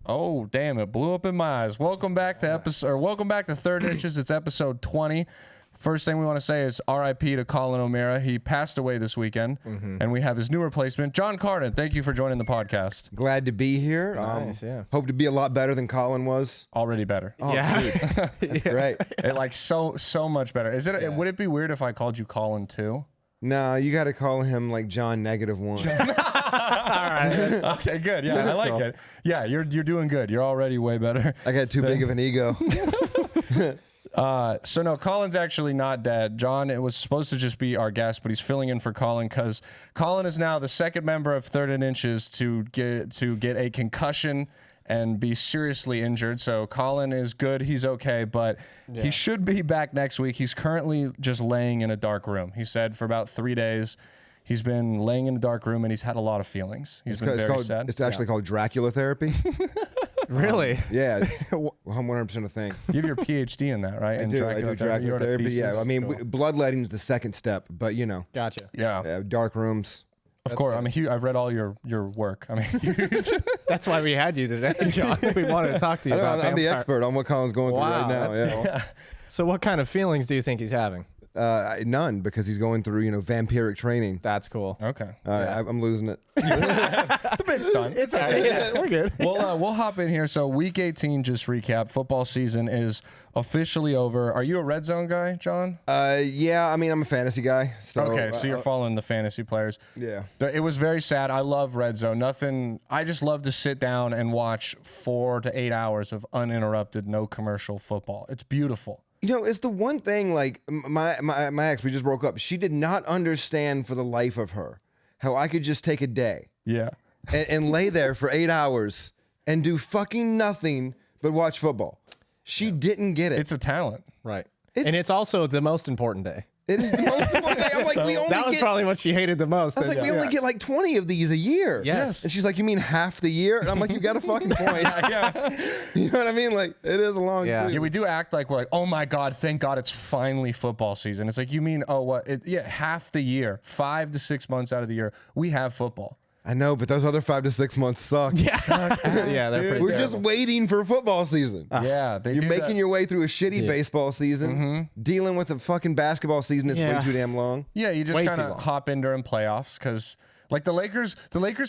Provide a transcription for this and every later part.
Oh, damn, it blew up in my eyes. Welcome back to Third Inches. It's episode 20. First thing we want to say is RIP to Collin O'Meara. He passed away this weekend, and we have his new replacement, Jon Carden. Thank you for joining the podcast. Glad to be here. Nice, yeah. Hope to be a lot better than Collin was. Already better. Oh, Yeah. That's great. Like so much better. Is it? Would it be weird if I called you Collin too? No, you got to call him like John -1. All right. Okay, good. Yeah, I like it. Yeah, you're doing good. You're already way better. I got too big of an ego. So no, Collin's actually not dead. John, it was supposed to just be our guest, but he's filling in for Collin because Collin is now the second member of Third and Inches to get a concussion and be seriously injured. So Collin is good. He's okay, but he should be back next week. He's currently just laying in a dark room. He said for about 3 days he's been laying in a dark room and he's had a lot of feelings. He's been very sad. It's actually called Dracula therapy. Really? Yeah, I'm 100% a thing. You have your PhD in that, right? I do Dracula therapy. Yeah, I mean, bloodletting is the second step, but you know. Gotcha. Yeah. Dark rooms. Of course. I'm a huge. I've read all your work. I mean, That's why we had you today, John. We wanted to talk to you about I'm the vampire. expert on what Collin's going through right now. That's cool. So what kind of feelings do you think he's having? None, because he's going through, vampiric training. That's cool. okay. I'm losing it. The bit's done. It's okay. Yeah, we're good. We'll hop in here. So week 18, just recap. Football season is officially over. Are you a red zone guy, John? Yeah, I mean, I'm a fantasy guy. So, Okay, so you're following the fantasy players. Yeah. It was very sad. I love red zone. I just love to sit down and watch 4 to 8 hours of uninterrupted, no commercial football. It's beautiful. It's the one thing, like, my ex, we just broke up. She did not understand for the life of her how I could just take a day Yeah. and lay there for 8 hours and do fucking nothing but watch football. She didn't get it. It's a talent. Right. And it's also the most important day. It is the most important day. I'm like, we only That was get, probably what she hated the most. I was like, we only get like 20 of these a year. Yes. And she's like, you mean half the year? And I'm like, you got a fucking point. Yeah. You know what I mean? Like, it is a long Yeah. Yeah, we do act like we're like, oh my God, thank God it's finally football season. It's like, you mean, half the year, 5 to 6 months out of the year, we have football. I know, but those other 5 to 6 months suck. Yeah, they're pretty We're terrible. just waiting for football season. Yeah, You're making your way through a shitty baseball season, dealing with a fucking basketball season that's way too damn long. Yeah, you just Way kind too of long. hop in during playoffs because, like, the Lakers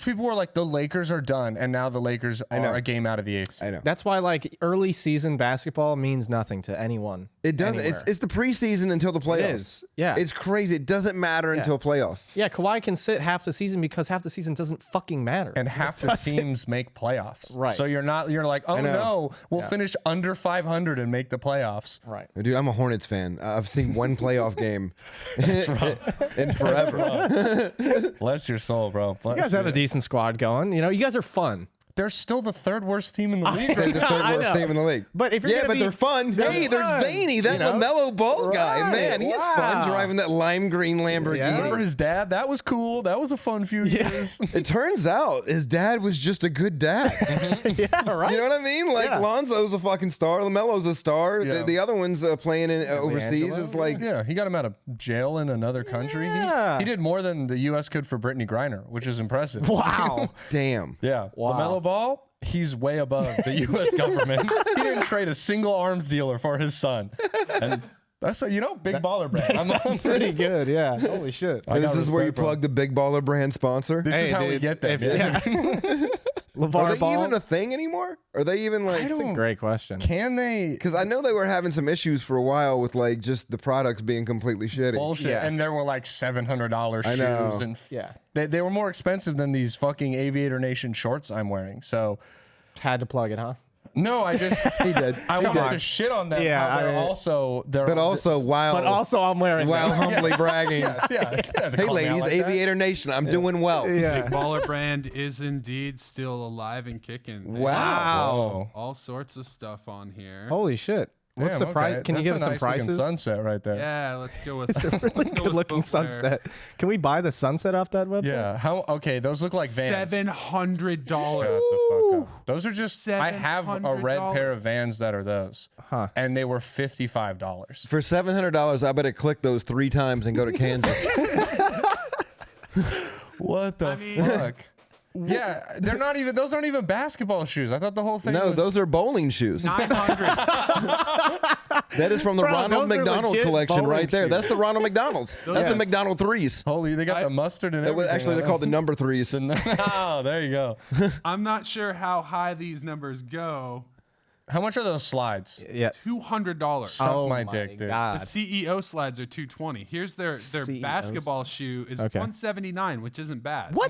people were like, the Lakers are done, and now the Lakers are a game out of the eighth. I know. That's why, like, early season basketball means nothing to anyone. It doesn't. anywhere. It's the preseason until the playoffs. It is. Yeah. It's crazy. It doesn't matter until playoffs. Yeah, Kawhi can sit half the season because half the season doesn't fucking matter. And half the teams make playoffs. Right. So you're like, oh no, we'll finish under 500 and make the playoffs. Right. Dude, I'm a Hornets fan. I've seen one playoff game in forever. Bless your soul, bro. You guys have a decent squad going. You guys are fun. They're still the third worst team in the league. They're the third I worst know. team in the league. But if you're gonna be- they're fun. Hey, they're fun, zany. That LaMelo Ball guy, Right, man, he's fun driving that lime green Lamborghini. Remember his dad? That was cool. That was a fun few years. It turns out his dad was just a good dad. Yeah, right. You know what I mean? Like, Lonzo's a fucking star. LaMelo's a star. Yeah. The other one's playing in overseas. D'Angelo, Is like, Yeah, he got him out of jail in another country. Yeah. He did more than the U.S. could for Brittany Griner, which is impressive. Wow. damn. Yeah. Wow. LaMelo Ball, he's way above the U.S. government. He didn't trade a single arms dealer for his son. And that's, big baller brand. I'm Pretty good, yeah. Holy shit. And this got is where you respect, bro. plug the Big Baller brand sponsor. This is how we get there. Yeah. Are LeVar they Ball. even a thing anymore? Are they even like? That's a great question. Can they? Because I know they were having some issues for a while with like just the products being completely shitty. Bullshit. Yeah. And there were like $700 I know. shoes. And Yeah. they were more expensive than these fucking Aviator Nation shorts I'm wearing. So, Had to plug it, huh? no, I just. He did. I He wanted did. to shit on them. Yeah, how they're I- also. But also while I'm wearing while them. humbly bragging. Yes, yeah. You don't have to Hey call me out ladies, like that. Aviator Nation, I'm doing well. Yeah. Big Baller brand is indeed still alive and kicking. They Wow. have all sorts of stuff on here. Holy shit. What's Damn, the price? okay. Can you That's give a us some nice looking prices? sunset right there. Yeah, let's go with It's a really let's go good with looking footwear. sunset. Can we buy the sunset off that website? Yeah. How? Okay, those look like Vans. $700. Shut the fuck up. Those are just. I have a red $700. pair of Vans that are those, Huh. and they were $55. For $700, I better click those 3 times and go to Kansas. What the fuck? Yeah, they're not even. Those aren't even basketball shoes. I thought the whole thing. No, was, those are bowling shoes. 900. That is from the Bro, Ronald those are McDonald legit collection bowling right there. shoes. That's the Ronald McDonald's. That's the Yes. McDonald threes. Holy, they got the mustard and everything. Actually, they're called the number threes. Oh, there you go. I'm not sure how high these numbers go. How much are those slides? Yeah. $200. Suck my dick, dude. God. The CEO slides are $220. Here's their CEOs. basketball shoe is Okay. $179, which isn't bad. What?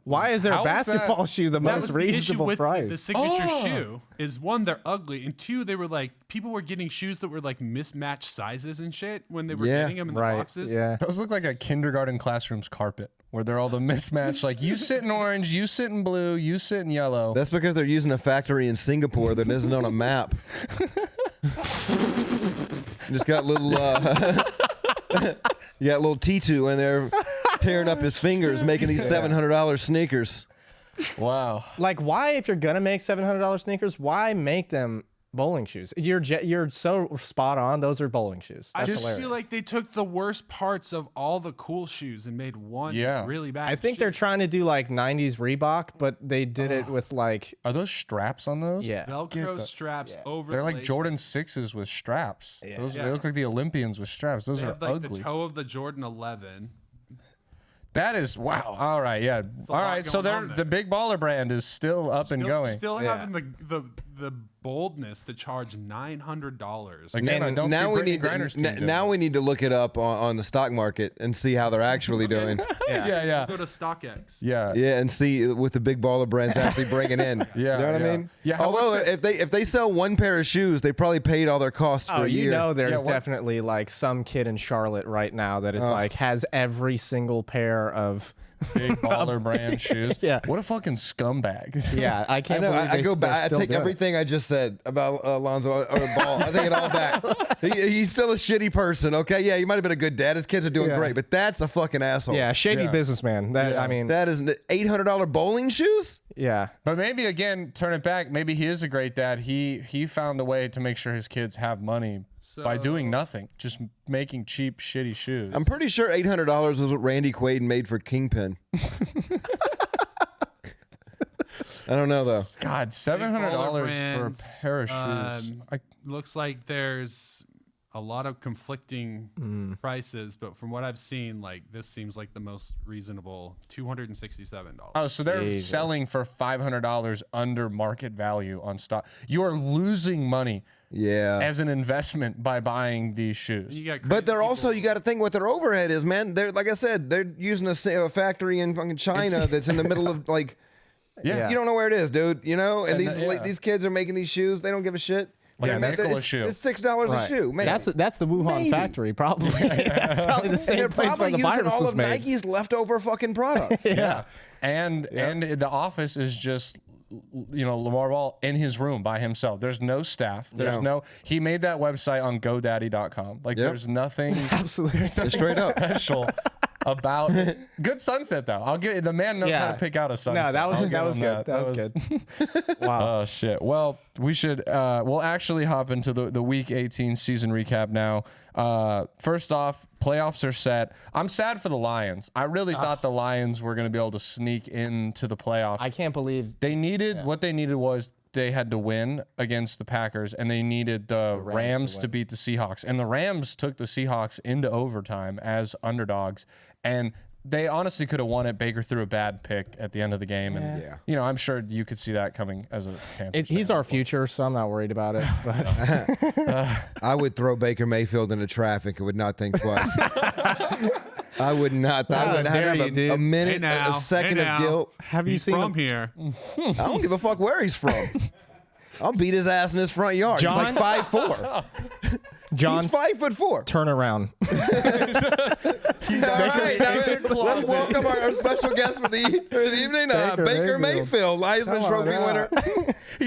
Why is their How is basketball that? shoe the That most was the issue reasonable with price? the signature shoe is one, they're ugly, and two, they were like people were getting shoes that were like mismatched sizes and shit when they were Yeah, getting them in the right. boxes. Yeah. Those look like a kindergarten classroom's carpet, where they're all the mismatched. Like you sit in orange, you sit in blue, you sit in yellow. That's because they're using a factory in Singapore that isn't on a map. Just got little, you got little T2 in there tearing up his fingers, making these $700 sneakers. Wow. Like, why, if you're gonna make $700 sneakers, why make them bowling shoes? You're so spot on. Those are bowling shoes. I That's just hilarious. feel like they took the worst parts of all the cool shoes and made one really bad. I think they're trying to do like 90s Reebok, but they did it with like, Are those straps on those? yeah. Velcro straps over. They're the like laces. Jordan 6s with straps. Those, Yeah. They look like the Olympians with straps. Those They are have, like ugly. the toe of the Jordan 11. That is wow. All right, yeah. a All lot right, so going they're on there. the Big Baller brand is still up and going. Still having the boldness to charge $900. Again, I don't see Now we Brittany need Griner's team doing now it. we need to look it up on the stock market and see how they're actually doing. yeah. Go to StockX. Yeah. Yeah, and see what the big baller brands actually bringing in. Yeah, You know what yeah. I mean? Yeah, how Although much if they sell one pair of shoes, they probably paid all their costs for Oh, a year. you know, there's Yeah, what- definitely like some kid in Charlotte right now that is like has every single pair of. Big Baller brand shoes. Yeah. What a fucking scumbag. Yeah, I I can't. know. believe I they- go they're back. I still take doing it. everything I just said about Alonzo or Ball. I take it all back. He's still a shitty person. Okay, yeah, he might have been a good dad. His kids are doing Yeah. great, but that's a fucking asshole. Yeah, shady Yeah. businessman. That I mean, That is $800 bowling shoes. yeah. But maybe again, turn it back. Maybe he is a great dad. He found a way to make sure his kids have money by doing nothing, just making cheap, shitty shoes. I'm pretty sure $800 was what Randy Quaid made for Kingpin. I don't know though. God, $700 for a pair of shoes. Looks like there's a lot of conflicting prices, but from what I've seen, like this seems like the most reasonable, $267. Oh, so they're Jesus. selling for $500 under market value on stock. You are losing money Yeah. as an investment by buying these shoes. You got But they're crazy also, people- you got to think what their overhead is, man. They're like I said, they're using a factory in fucking China that's in the middle of like, Yeah. you don't know where it is, dude. You know, and these yeah. these kids are making these shoes. They don't give a shit. Like a Man, nickel a it's, shoe. It's $6 a shoe. Maybe. That's the Wuhan Maybe. factory, probably. That's probably the and same they're place where probably the using virus all was of made. Nike's leftover fucking products. Yeah. And the office is just Lamar Ball in his room by himself. There's no staff. There's no he made that website on GoDaddy.com. Like Yep. there's nothing Absolutely. Straight up. special about good sunset though. I'll give the man knows how to pick out a sunset. No, that I'll was give that was him good. That was good. Wow. Oh shit. Well, we should we'll actually hop into the week 18 season recap now. First off, playoffs are set. I'm sad for the Lions. I really thought the Lions were going to be able to sneak into the playoffs. I can't believe They needed what they needed was they had to win against the Packers, and they needed the Rams to beat the Seahawks. And the Rams took the Seahawks into overtime as underdogs, and they honestly could have won it. Baker threw a bad pick at the end of the game, and Yeah. I'm sure you could see that coming as a Panthers he's fan. our future, so I'm not worried about it. But I would throw Baker Mayfield into traffic and would not think twice. I would not. I would dare have you, a dude. minute, Hey now, a second hey of now. guilt. have you He's seen from him? here? I don't give a fuck where he's from. I'll beat his ass in his front yard. John? He's like 5'4". John? He's 5'4". Turn around. All right, let's welcome our special guest for the evening, Baker Mayfield, Heisman Trophy winner.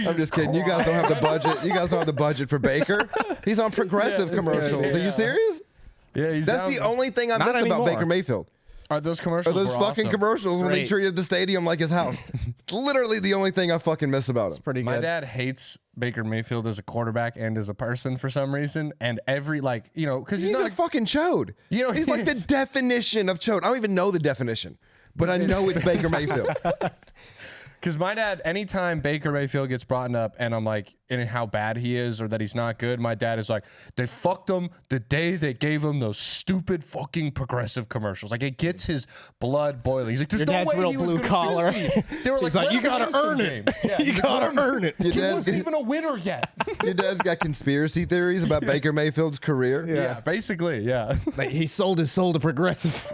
I'm just kidding. You guys don't have the budget. You guys don't have the budget for Baker. He's on progressive commercials. Are you serious? Yeah, That's the only thing I Not miss about anymore. Baker Mayfield. Are those Are commercials? those were fucking awesome. commercials when they Great. treated the stadium like his house. It's literally the only thing I fucking miss about him. Pretty My good. dad hates Baker Mayfield as a quarterback and as a person for some reason, and every because He's not a fucking chode. You know, He's he like the is. definition of chode. I don't even know the definition. but I know it's Baker Mayfield. Because my dad, anytime Baker Mayfield gets brought up and I'm like, in how bad he is or that he's not good, my dad is like, they fucked him the day they gave him those stupid fucking Progressive commercials. Like, it gets his blood boiling. He's like, there's no way he was going to collar. They were He's like, you got to earn it. Yeah, you got to earn it. He wasn't even a winner yet. Your dad's got conspiracy theories about Baker Mayfield's career. Yeah, basically, yeah. Like, he sold his soul to Progressive.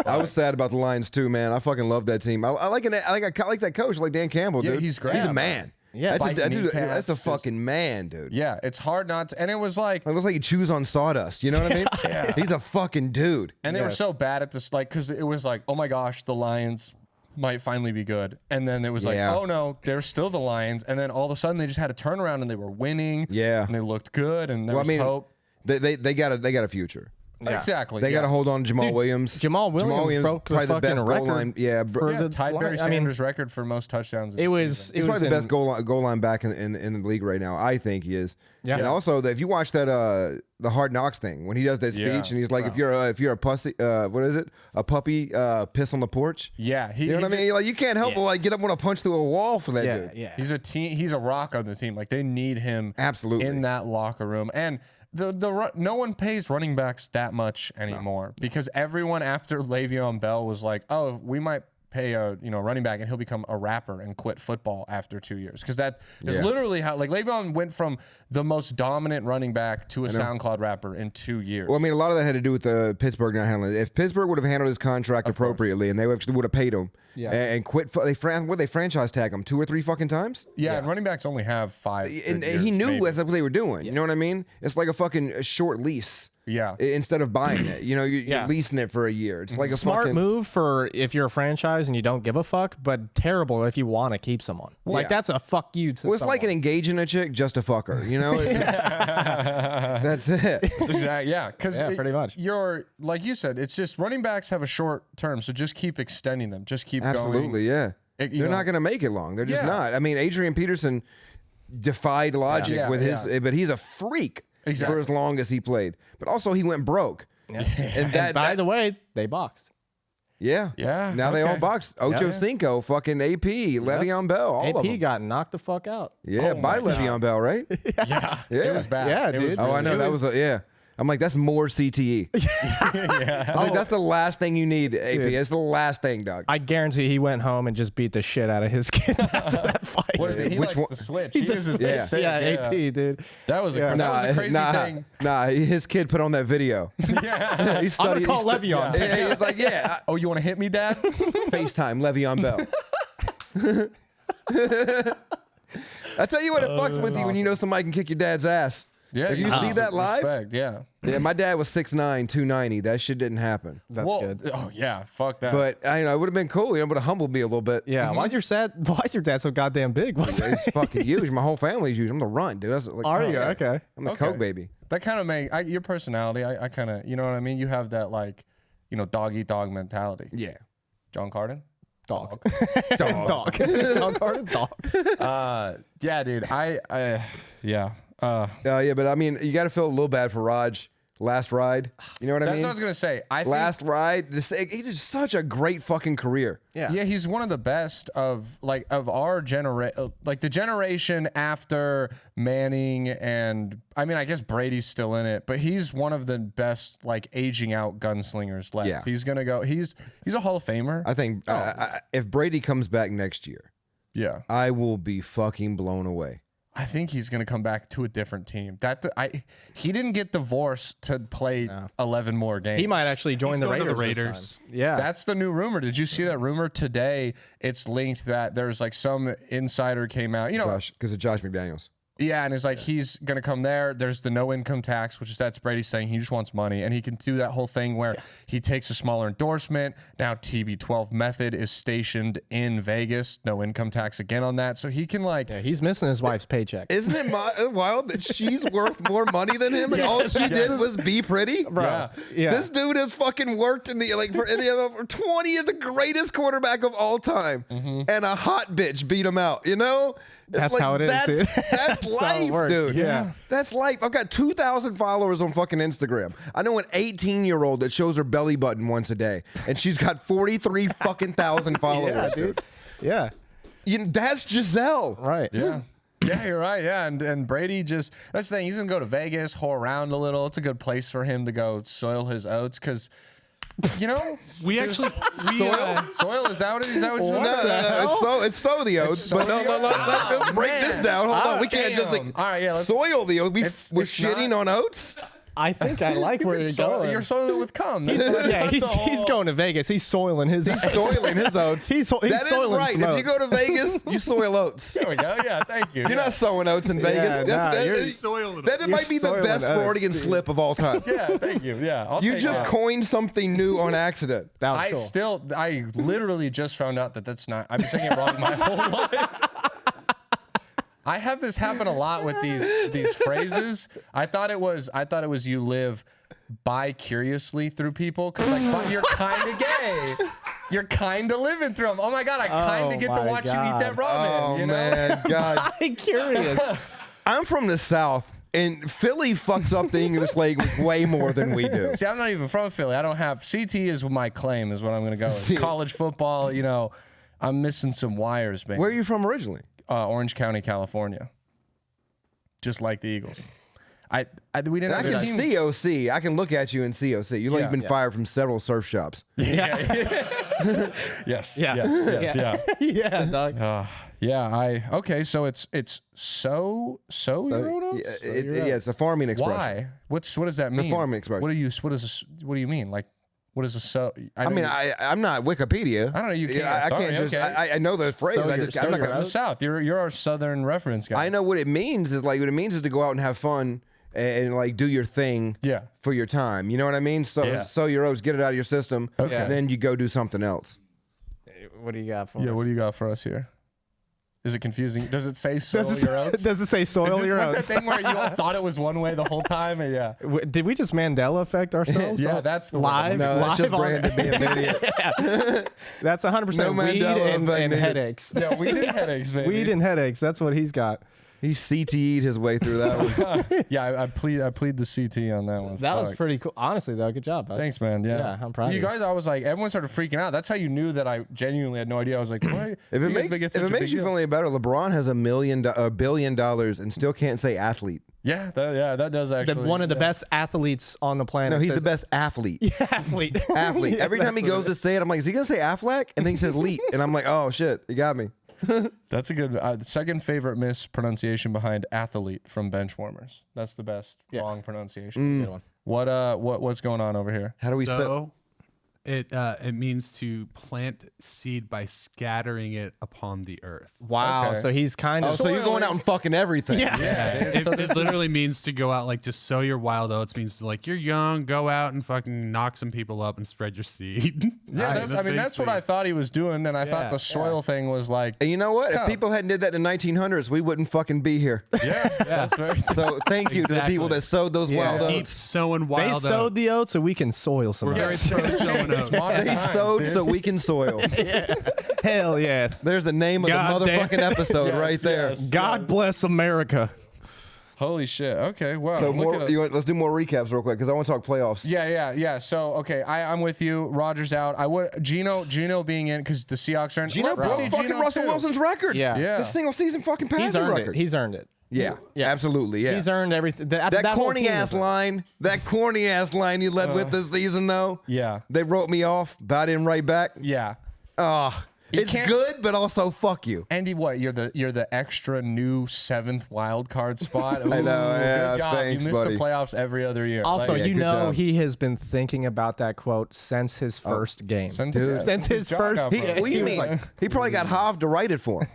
I was sad about the Lions too, man. I fucking love that team. I like that coach, like Dan Campbell, Yeah, dude. he's great. He's a man. Yeah, that's a fucking man, dude. Yeah, it's hard not to. And it was like, It looks like he chews on sawdust. You know what I mean? Yeah. He's a fucking dude. and they were so bad at this, like, because it was like, oh my gosh, the Lions might finally be good. And then it was like, Yeah. oh no, they're still the Lions. And then all of a sudden they just had a turnaround and they were winning. Yeah. And they looked good and there was hope. They got a future. Yeah. Exactly. They got to hold on to Jamal Williams. Jamal Williams broke the probably the fucking best goal record line. Yeah, for the tied Barry I mean, Sanders' record for most touchdowns. It was he's probably the best goal line back in the league right now. I think he is. Yeah. And also, if you watch that the Hard Knocks thing when he does that speech and he's like, if you're a pussy, what is it? A puppy, piss on the porch. Yeah, You know what I mean? Like, you can't help but like get up and want to punch through a wall for that dude. Yeah. He's he's a rock on the team. Like, they need him Absolutely. in that locker room. And no one pays running backs that much anymore because everyone after Le'Veon Bell was like, oh, we might pay a running back and he'll become a rapper and quit football after 2 years, because that is literally how, like, Le'Veon went from the most dominant running back to a SoundCloud rapper in 2 years. Well, I mean, a lot of that had to do with Pittsburgh not handling it. If Pittsburgh would have handled his contract appropriately and they would have paid him and quit, they franchise tag him 2 or 3 fucking times. Yeah, and running backs only have 5. And good he years, knew maybe. that's what they were doing. You know what I mean? It's like a fucking short lease. Yeah. Instead of buying it, you're leasing it for a year. It's like a smart fucking move for if you're a franchise and you don't give a fuck, but terrible if you want to keep someone. Like, that's a fuck you to Well, it's like someone. engaging a chick just to fuck her. That's it. Exactly. Yeah, because pretty much. You're like you said, it's just running backs have a short term, so just keep extending them. Just keep Absolutely, going. yeah. They're not going to make it long. They're just not. I mean, Adrian Peterson defied logic with his, but he's a freak for as long as he played. But also, he went broke. Yeah. And by the way, they boxed. Yeah. Now they all box. Ocho Cinco, fucking AP, Le'Veon Bell, all of them. AP got knocked the fuck out. Yeah, by Le'Veon Bell, right? Yeah, it was bad. Yeah, It was dude. Oh, I know. That was I'm like, that's more CTE. I was like, that's the last thing you need, AP. It's the last thing, dog. I guarantee he went home and just beat the shit out of his kids after that fight. What is it? He Which likes one? the switch. He uses the Yeah, stick. AP, dude. That was a crazy thing. Nah, his kid put on that video. Yeah. He I'm going to call Le'Veon. Yeah, he's like, Oh, you want to hit me, Dad? FaceTime Le'Veon Bell. I tell you what, it fucks with you when you know somebody can kick your dad's ass. Yeah. If you see that live? Respect, yeah. Yeah, my dad was 6'9", 290. That shit didn't happen. That's good. Oh yeah, fuck that. But it would have been cool. It would have humbled me a little bit. Yeah, why is your dad so goddamn big? It's fucking huge. My whole family's huge. I'm the runt, dude. That's like, Are you? Okay. I'm the Coke baby. that kind of make your personality. I kind of, you know what I mean. You have that, like, dog eat dog mentality. Yeah. Jon Carden. Dog. Dog. Jon Carden, dog. Yeah, dude. Yeah. Yeah, but I mean, you got to feel a little bad for Raj. Last ride. You know what I That's mean? what I was gonna say. I think, Last ride. He's just such a great fucking career. yeah, he's one of the best of our generation, like the generation after Manning, and I mean, I guess Brady's still in it, but he's one of the best, like, aging out gunslingers left. Yeah. He's gonna go. He's a Hall of Famer. I think if Brady comes back next year, Yeah. I will be fucking blown away. I think he's going to come back to a different team. He didn't get divorced to play 11 more games. He might actually join the going to Raiders. the this Raiders. time. Yeah. That's the new rumor. Did you see that rumor today? It's linked that there's, like, some insider came out. Because of Josh McDaniels. Yeah, and it's like he's going to come there. There's the no income tax, which is that's Brady saying he just wants money. And he can do that whole thing where he takes a smaller endorsement. Now TB12 method is stationed in Vegas. No income tax again on that. So he can, like... Yeah, he's missing his wife's paycheck. Isn't it wild that she's worth more money than him and all she did was be pretty? Bro. Yeah. This dude has fucking worked for 20 years, the greatest quarterback of all time. And a hot bitch beat him out, That's how it is, dude. That's That's how it life, works. dude. Yeah. That's life. I've got 2,000 followers on fucking Instagram. I know an 18-year-old that shows her belly button once a day, and she's got 43 fucking thousand followers, Yeah, dude. Yeah. That's Giselle. Right. Yeah. Yeah, you're right. Yeah, and Brady just, that's the thing. He's going to go to Vegas, whore around a little. It's a good place for him to go soil his oats because, you know, We actually soil, is that what it is? Is that what you're No. It's sow the oats. But let's break this down. Hold on. We can't just All right, yeah, let's soil the oats. We're it's shitting not- on oats? I think I like where you're going. You're soiling it with cum. He's going to Vegas. He's soiling his. He's soiling his oats. He's That is soiling right. some If you oats. go to Vegas, you soil oats. There we go. Yeah, thank you. You're not sowing oats in Vegas. nah, you're soiling That might be the soiling best oats, Freudian dude. slip of all time. Yeah, thank you. Yeah, I'll You take just that. coined something new on accident. That was cool. I literally just found out that that's not. I've been saying it wrong my whole life. I have this happen a lot with these phrases. I thought it was you live bi-curiously through people because like but you're kind of gay. You're kind of living through them. Oh my god, I kind of get to my watch you eat that ramen. Oh you know? man, God. I'm curious. I'm from the South, and Philly fucks up the English language way more than we do. See, I'm not even from Philly. I don't have CT is my claim is what I'm gonna go with. College football, you know, I'm missing some wires, man. Where are you from originally? Orange County, California. Just like the Eagles. We didn't I have a can team. COC. I can look at you in COC. You look like you've been fired from several surf shops. Yes. Yeah. Yes. Yeah. Yeah, dog. Okay. So it's sow your own oats? It's a farming expression. Why? What does that mean? farming expression. What do you mean? Like, what is a sow? I'm not Wikipedia. I don't know. You can't. I can't Sorry, just. okay. I know the phrase. So I'm not You're gonna. from the South. You're our Southern reference guy. I know what it means is like what it means is to go out and have fun and like do your thing. Yeah. For your time, you know what I mean. So Yeah. sow your oats, get it out of your system, Okay. and then you go do something else. What do you got for Yeah. us? What do you got for us here? Is it confusing? Does it say soil your oats? Does it say soil your What's oats? that thing where you all thought it was one way the whole time? And yeah. Did we just Mandela affect ourselves? Yeah, that's the live. No, that's just live on- Brandon being an idiot. That's 100% No weed Mandela and effect needed. headaches. Yeah, weed and headaches, baby. Weed and headaches. That's what he's got. He CTE'd his way through that one. Yeah, I plead the CT on that one. That was Fuck. pretty cool. Honestly, though, good job. Bud. Thanks, man. Yeah, Yeah, I'm proud of You you. guys, I was like, everyone started freaking out. That's how you knew that I genuinely had no idea. I was like, why? If it makes you feel any better, LeBron has $1 billion and still can't say athlete. Yeah, that does actually. One of the best athletes on the planet. No, he's the says- best athlete. athlete. Athlete. Yeah, Every time he that's what goes it to say it, I'm like, is he gonna say Affleck? And then he says leet, and I'm like, oh shit, you got me. That's a good second favorite mispronunciation behind athlete from Benchwarmers. That's the best wrong pronunciation. Good one. What's going on over here? How do we set? So it means to plant seed by scattering it upon the earth. Wow. Okay. So he's kind Oh, of. so you're going out and fucking everything. Yeah. It literally means to go out, like to sow your wild oats means to like you're young, go out and fucking knock some people up and spread your seed. Yeah, that's what I basically- thought he was doing, and I thought Yeah, the soil thing was like, And you know what? Yeah. If people hadn't did that in the 1900s, we wouldn't fucking be here. yeah, that's very. So thank you to the people Exactly. that sowed those wild Keep oats. sowing They wild sowed oats. the oats so we can soil some We're very oats. pro sowing oats. They sowed so we can soil. Hell yeah. There's the name of God the damn. motherfucking episode Yes, right there. yes. God bless America. Holy shit. Okay, wow. So look at us. let's do more recaps real quick because I want to talk playoffs. Yeah. So okay, I'm with you. Rogers out. I would Gino being in because the Seahawks are in. Gino Let's see broke fucking Gino Russell too. Wilson's record. Yeah. Yeah. The single season fucking passing He's earned record. it. He's earned it. Yeah, Yeah. absolutely. Yeah. He's earned everything. that whole corny team ass has earned it. line. That corny ass line you led with this season though. Yeah. They wrote me off, but I didn't write back. Yeah. Oh, You it's can't- good, but also fuck you. Andy, what? You're the extra new 7th wild card spot. I know, yeah, Good job. thanks, you miss buddy. the playoffs every other year. Also, Yeah, you good know job. he has been thinking about that quote since his first game. Since his first- What do you mean? He probably got Hav to write it for him.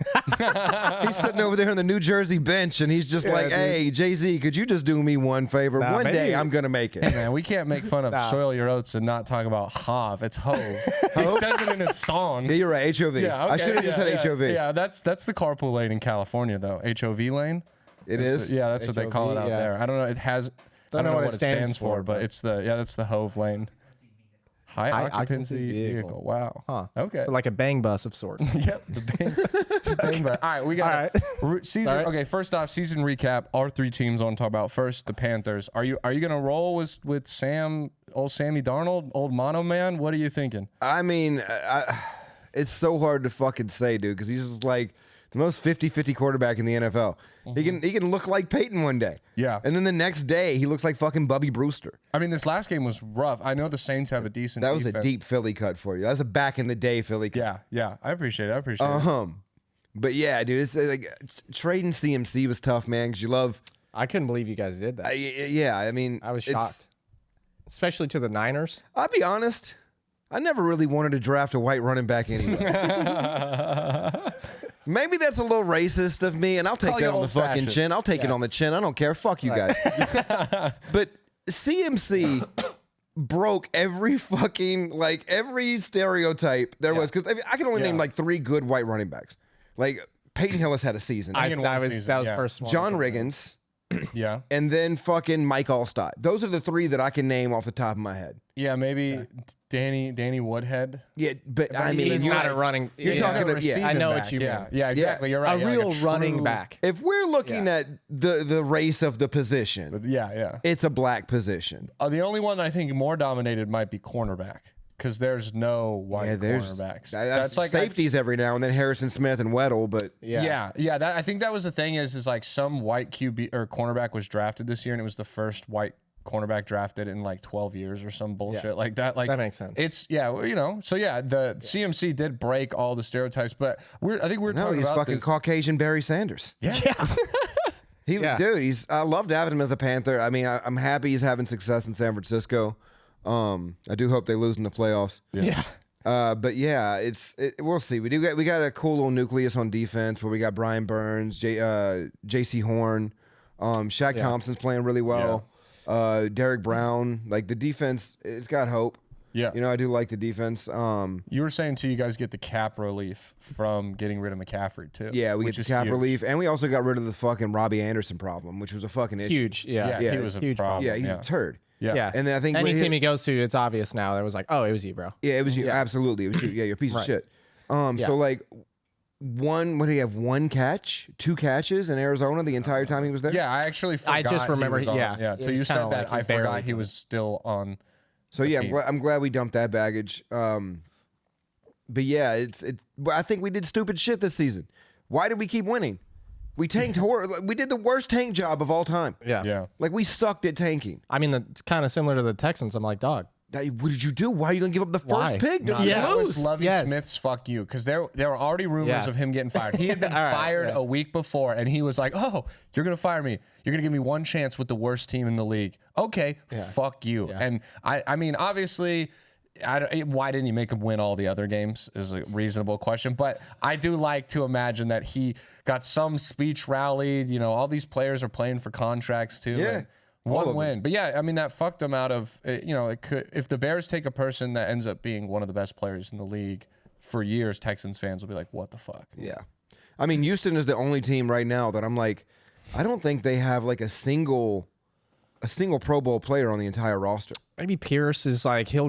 He's sitting over there on the New Jersey bench, and he's just like, dude. "Hey, Jay-Z, could you just do me one favor? Nah, One maybe- day, I'm gonna make it." Man, we can't make fun of Soil Your Oats and not talk about Hav. It's Hove. He says it in his song. Yeah, you're right. HOV. Yeah, I okay, should have just said HOV. Yeah, that's the carpool lane in California, though. HOV lane. It is. Yeah, that's what they call it out yeah. there. I don't know. It has. I don't know what it stands for, but but- it's that's the Hove lane. High occupancy vehicle. Wow. Huh. Okay. So like a bang bus of sorts. Yep. The bang bus. All right, we got season. All right. Okay, first off, season recap. Our 3 teams I want to talk about. First, the Panthers. Are you gonna roll with Sam, old Sammy Darnold, old Mono Man? What are you thinking? I mean, it's so hard to fucking say, dude, because he's just like the most 50-50 quarterback in the NFL. Mm-hmm. He can look like Peyton one day. Yeah. And then the next day, he looks like fucking Bubby Brewster. I mean, this last game was rough. I know the Saints have a decent. That was defense. a deep Philly cut for you. That was a back in the day Philly cut. Yeah. I appreciate it. But yeah, dude, it's like trading CMC was tough, man, because you love. I couldn't believe you guys did that. I mean, I was shocked, especially to the Niners. I'll be honest. I never really wanted to draft a white running back anyway. Maybe that's a little racist of me, and I'll take that on the fucking chin. I'll take it on the chin. I don't care. Fuck you guys. But CMC broke every fucking, like, every stereotype there was. Because I can only name, like, 3 good white running backs. Like, Peyton Hillis had a season. That was first one. John Riggins. Yeah. And then fucking Mike Allstott. Those are the 3 that I can name off the top of my head. Yeah, maybe Danny Woodhead. Yeah, but I mean, he's not a running. You're talking about, I know what you mean. Yeah, exactly. You're right. A real running back. If we're looking at the race of the position, Yeah. it's a black position. The only one I think more dominated might be cornerback because there's no white cornerbacks. That's like safeties every now and then, Harrison Smith and Weddle, but yeah. That I think that was the thing is like some white QB or cornerback was drafted this year and it was the first white cornerback drafted in like 12 years or some bullshit like that. Like that makes sense. It's so the CMC did break all the stereotypes, but I think we're talking he's about fucking Caucasian Barry Sanders. Yeah. Dude, I loved having him as a Panther. I mean, I'm happy he's having success in San Francisco. I do hope they lose in the playoffs. Yeah. But yeah, we'll see. We got a cool little nucleus on defense where we got Brian Burns, J.C. Horn, Shaq Thompson's playing really well. Derek Brown, like the defense, it's got hope. Yeah. I do like the defense. You were saying too, you guys get the cap relief from getting rid of McCaffrey too. Yeah, we get the cap relief, and we also got rid of the fucking Robbie Anderson problem, which was a fucking issue. Huge. Yeah. He was a huge problem. Yeah, he's a turd. Yeah. And then I think any team he goes to, it's obvious now. It was like, oh, it was you, bro. Yeah, it was you. Absolutely, it was you. Yeah, you're a piece of shit. So like. What did he have? 1 catch, 2 catches in Arizona the entire time he was there? Yeah, I actually forgot. I just remember, he was on. yeah. Till you said that, I forgot he was still on. So yeah, I'm glad we dumped that baggage. But yeah, I think we did stupid shit this season. Why did we keep winning? We tanked we did the worst tank job of all time. Yeah. Like we sucked at tanking. I mean, it's kind of similar to the Texans. I'm like, dog. What did you do? Why are you gonna give up the first pick? That was Lovie Smith's fuck you, because there were already rumors of him getting fired. He had been fired a week before, and he was like, "Oh, you're gonna fire me? You're gonna give me one chance with the worst team in the league? Okay, fuck you." Yeah. And I mean, obviously. Why didn't you make him win all the other games is a reasonable question. But I do like to imagine that he got some speech rallied. All these players are playing for contracts too. Yeah. One win. But yeah, I mean, that fucked him out of, it could, if the Bears take a person that ends up being one of the best players in the league for years, Texans fans will be like, what the fuck? Yeah. I mean, Houston is the only team right now that I'm like, I don't think they have like a single Pro Bowl player on the entire roster. Maybe Pierce is like He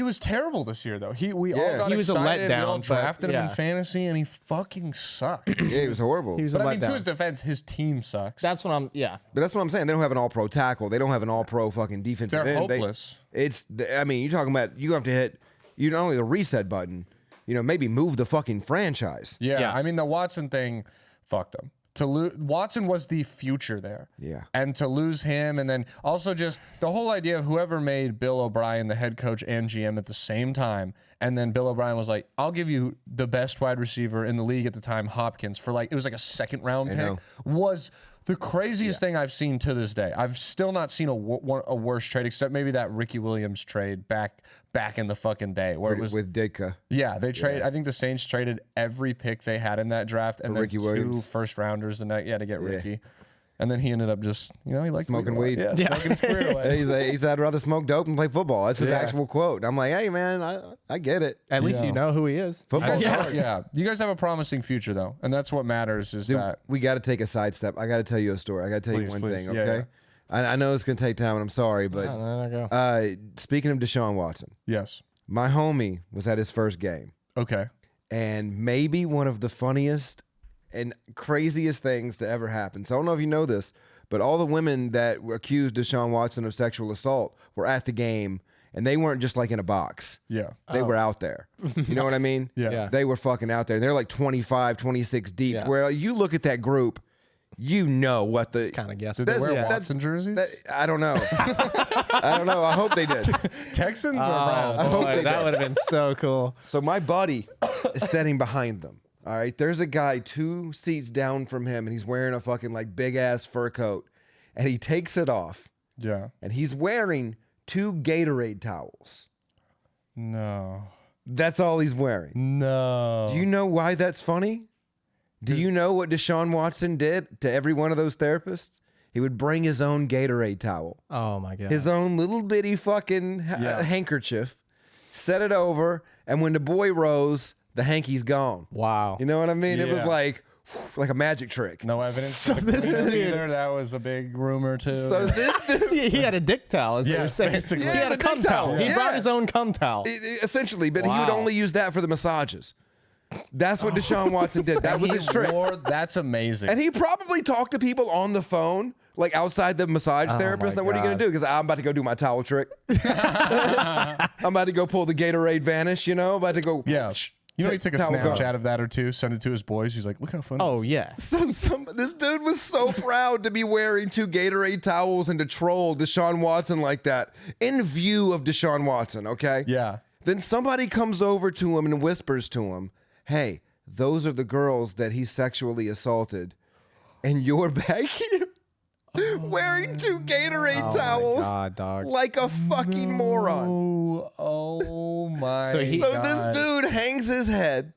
was terrible this year though. We all got he was excited. a letdown. We all drafted him in yeah. fantasy, and he fucking sucked. Yeah, he was horrible. He was But a I mean, to letdown. his defense, his team sucks. That's what I'm. Yeah. But that's what I'm saying. They don't have an all-pro tackle. They don't have an all-pro fucking defensive They're end. hopeless. I mean, you're talking about you have to hit not only the reset button, maybe move the fucking franchise. Yeah. I mean, the Watson thing fucked him. Watson was the future there. Yeah. And to lose him, and then also just the whole idea of whoever made Bill O'Brien the head coach and GM at the same time, and then Bill O'Brien was like, I'll give you the best wide receiver in the league at the time, Hopkins, for it was like a 2nd round pick, was the craziest thing I've seen to this day. I've still not seen a worse trade, except maybe that Ricky Williams trade back in the fucking day where it was with Ditka. Yeah, they trade. I think the Saints traded every pick they had in that draft, and then Ricky 2 Williams. first-rounders to get Ricky. And then he ended up just, he liked Smoking weed. Yeah, smoking his career away. He's I'd rather smoke dope than play football. That's his actual quote. I'm like, hey man, I get it. At least you know who he is. Football's Yeah, hard. yeah. You guys have a promising future though, and that's what matters. Is Dude, that we got to take a sidestep. I got to tell you a story. I got to tell you one please. thing. Yeah, Okay. I know it's going to take time, and I'm sorry, but go. speaking of Deshaun Watson, Yes. my homie was at his first game, Okay. and maybe one of the funniest and craziest things to ever happen. So I don't know if you know this, but all the women that accused Deshaun Watson of sexual assault were at the game, and they weren't just like in a box. Yeah. They were out there. You know what I mean? Yeah. They were fucking out there. They're like 25, 26 deep. Yeah. Where you look at that group, you know what the... Kind of guess. Did they That's- wear that's- Watson jerseys? I don't know. I don't know. I hope they did. Texans or Oh, Browns? hope boy, they that did. would have been so cool. So my buddy is sitting behind them. All right. There's a guy 2 seats down from him, and he's wearing a fucking like big ass fur coat, and he takes it off, Yeah. and he's wearing 2 Gatorade towels. No. That's all he's wearing. No. Do you know why that's funny? Do you know what Deshaun Watson did to every one of those therapists? He would bring his own Gatorade towel, Oh my god. his own little bitty fucking handkerchief, set it over, and when the boy rose, the hanky's gone. Wow. You know what I mean? It was Yeah. like a magic trick. No evidence. So of the this cleaner dude- either. That was a big rumor too. So this dude, he had a dick towel, is what Yeah, you're saying. basically. He Yeah, had a the cum dick towel. towel. He Yeah. brought his own cum towel. essentially, but he would Wow. only use that for the massages. That's what Deshaun Watson did. That was his trick. That's amazing. And he probably talked to people on the phone, like outside the massage therapist. my Now, what are you going God. to do? Because I'm about to go do my towel trick. I'm about to go pull the Gatorade vanish, you know? About to go. Yeah. You know, he took a Towel gone. Snapchat of that or two, sent it to his boys. He's like, look how funny. Oh yeah. So this dude was so proud to be wearing 2 Gatorade towels and to troll Deshaun Watson like that in view of Deshaun Watson, okay? Yeah. Then somebody comes over to him and whispers to him, hey, those are the girls that he sexually assaulted. And you're back here wearing 2 Gatorade towels God, dog. like a fucking moron. Oh my So he- So God. this dude hangs his head.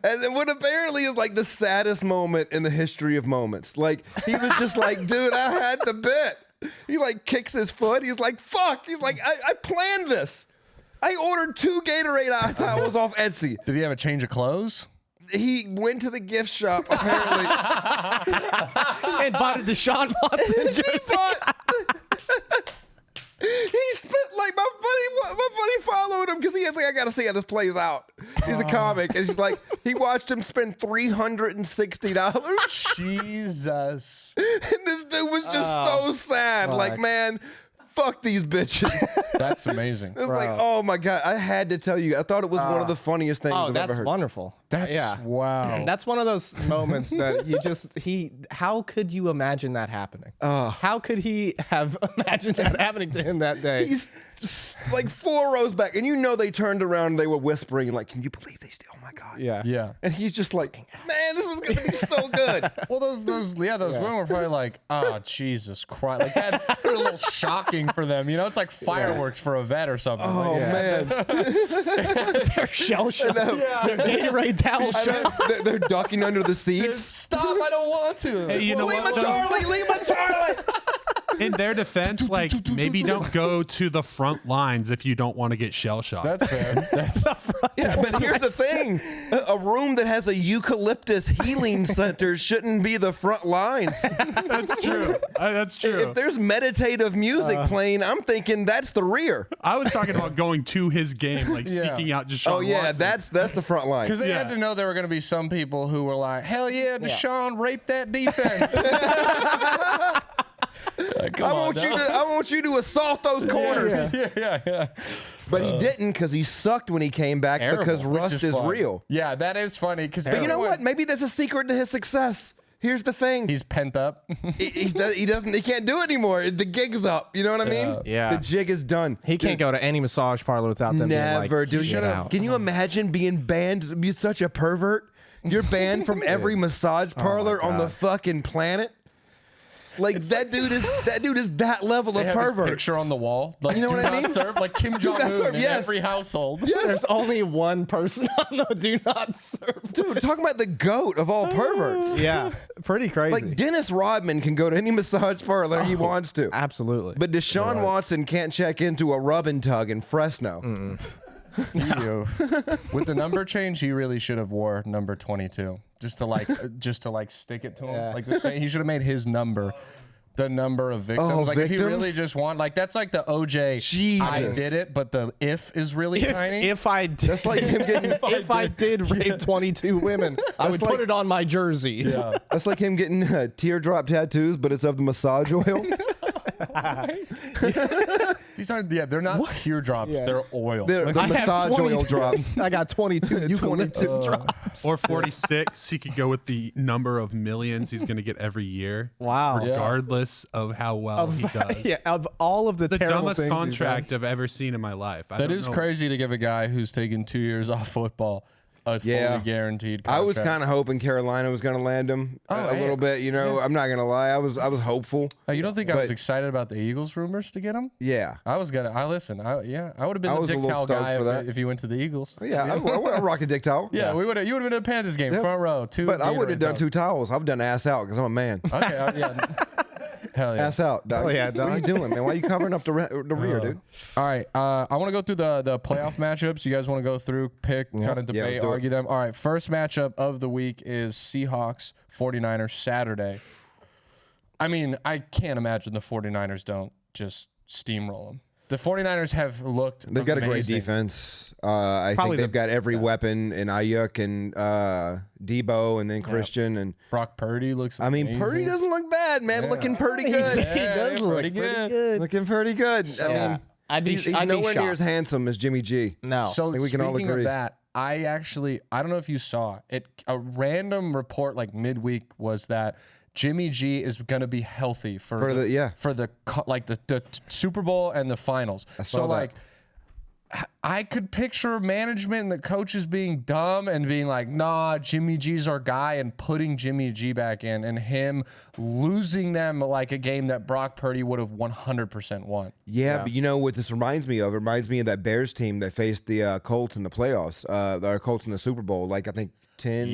And then what apparently is like the saddest moment in the history of moments. Like, he was just like, dude, I had the bit. He like kicks his foot. He's like, fuck. He's like, I planned this. I ordered 2 Gatorade eye towels off Etsy. Did he have a change of clothes? He went to the gift shop, apparently. And bought a Deshaun Watson He jersey. bought- He spent like my buddy followed him because he was like, I gotta see how this plays out. He's a comic, and he's like, he watched him spend $360, Jesus. and this dude was just so sad. Like, man, fuck these bitches. That's amazing. It's like, oh my god, I had to tell you. I thought it was one of the funniest things Oh, I've ever that's heard. wonderful. That's wow. That's one of those moments that you just how could you imagine that happening? How could he have imagined that happening to him that day? He's like 4 rows back, and you know they turned around and they were whispering, like, can you believe they still? Oh my god. yeah. Yeah. And he's just like, man, this was gonna be so good. Well, those women were probably like, oh, Jesus Christ. Like that, it was a little shocking for them. You know, it's like fireworks for a vet or something. Oh Like, man. They're shell shocked. Their Gatorade towels I shut. mean, they're ducking under the seats. Stop, I don't want to. Hey, you know Leave what? my though? Charlie, leave my Charlie. In their defense, like maybe don't go to the front lines if you don't want to get shell shocked. That's fair. That's Yeah, but here's the thing: a room that has a eucalyptus healing center shouldn't be the front lines. That's true. That's true. If there's meditative music playing, I'm thinking that's the rear. I was talking about going to his game, like Yeah. seeking out Deshaun Oh yeah, Watson. that's the front line. because they had Yeah. to know there were going to be some people who were like, hell yeah, Deshaun raped that defense. Like, come I on, want you to assault those corners. yeah. But he didn't because he sucked when he came back because Terrible, Which rust is fun. real. Yeah, that is funny. Because But you know what? Maybe that's a secret to his success. Here's the thing: He's pent up. he can't do it anymore. The gig's up. You know what I mean? Yeah. The jig is done. He can't go to any massage parlor without them Never, being like, dude. "Get out." Can you imagine being banned? Be such a pervert. You're banned from every massage parlor on the fucking planet. Like that dude is that level They of have his pervert. picture on the wall. Like, You know do what I not mean? serve. Like Kim not Jong serve, Un in yes. every household. There's only one person on the do not serve. Dude, talking about the goat of all perverts. Yeah, pretty crazy. Like Dennis Rodman can go to any massage parlor he wants to. Absolutely. But Deshaun Watson can't check into a rub and tug in Fresno. Ew. With the number change, he really should have wore number 22 just to like stick it to him. Yeah. Like he should have made his number the number of victims. Like if he really just that's like the OJ. Jesus. I did it, but the if is really tiny. If I did, That's like him getting. if I did rape 22 women, I would put it on my jersey. Yeah. That's like him getting teardrop tattoos, but it's of the massage oil. These aren't. Yeah, they're not teardrops. Yeah. They're oil. They're the massage oil drops. I got 22 eucalyptus drops. Or 46. He could go with the number of millions he's going to get every year. Wow. Regardless of how well he does. Yeah, of all of the terrible dumbest things he's contract I've ever seen in my life. That is crazy to give a guy who's taken 2 years off football a fully guaranteed contract. I was kind of hoping Carolina was going to land him a little bit. You know, I'm not going to lie. I was hopeful. Oh, you don't think I was excited about the Eagles rumors to get him? Yeah. I was gonna. I listen. I would have been I the was a Dick little Towel stoked guy for that. if he went to the Eagles. Yeah, I rocked a dick towel. Yeah, we would have. You would have been at a Panthers game, front row. But I would have done 2 towels. I've done ass out because I'm a man. Okay, yeah. Hell yeah. Ass out, dog. Hell yeah, What are dog. you doing, man? Why are you covering up the rear, dude? All right, I want to go through the playoff matchups. You guys want to go through, pick, kind of debate, let's do it. argue them. All right, first matchup of the week is Seahawks 49ers Saturday. I mean, I can't imagine the 49ers don't just steamroll them. The 49ers have looked They've got a great amazing. defense. I Probably think they've got every weapon in Ayuk and Debo and then Christian. And Brock Purdy looks I mean, amazing. Purdy doesn't look bad, man. Looking pretty He good. does look pretty good. Looking pretty good. I Yeah. mean, I'd be he's I'd be nowhere near as shocked. handsome as Jimmy G. No. So I think we can all speaking agree. of that, I don't know if you saw it. A random report like midweek was that Jimmy G is going to be healthy for the Super Bowl and the finals. So that. like, I could picture management and the coaches being dumb and being like, nah, Jimmy G's our guy, and putting Jimmy G back in and him losing them like a game that Brock Purdy would have 100% won. Yeah, but you know what this reminds me of? It reminds me of that Bears team that faced the Colts in the playoffs, the Colts in the Super Bowl, like I think 10,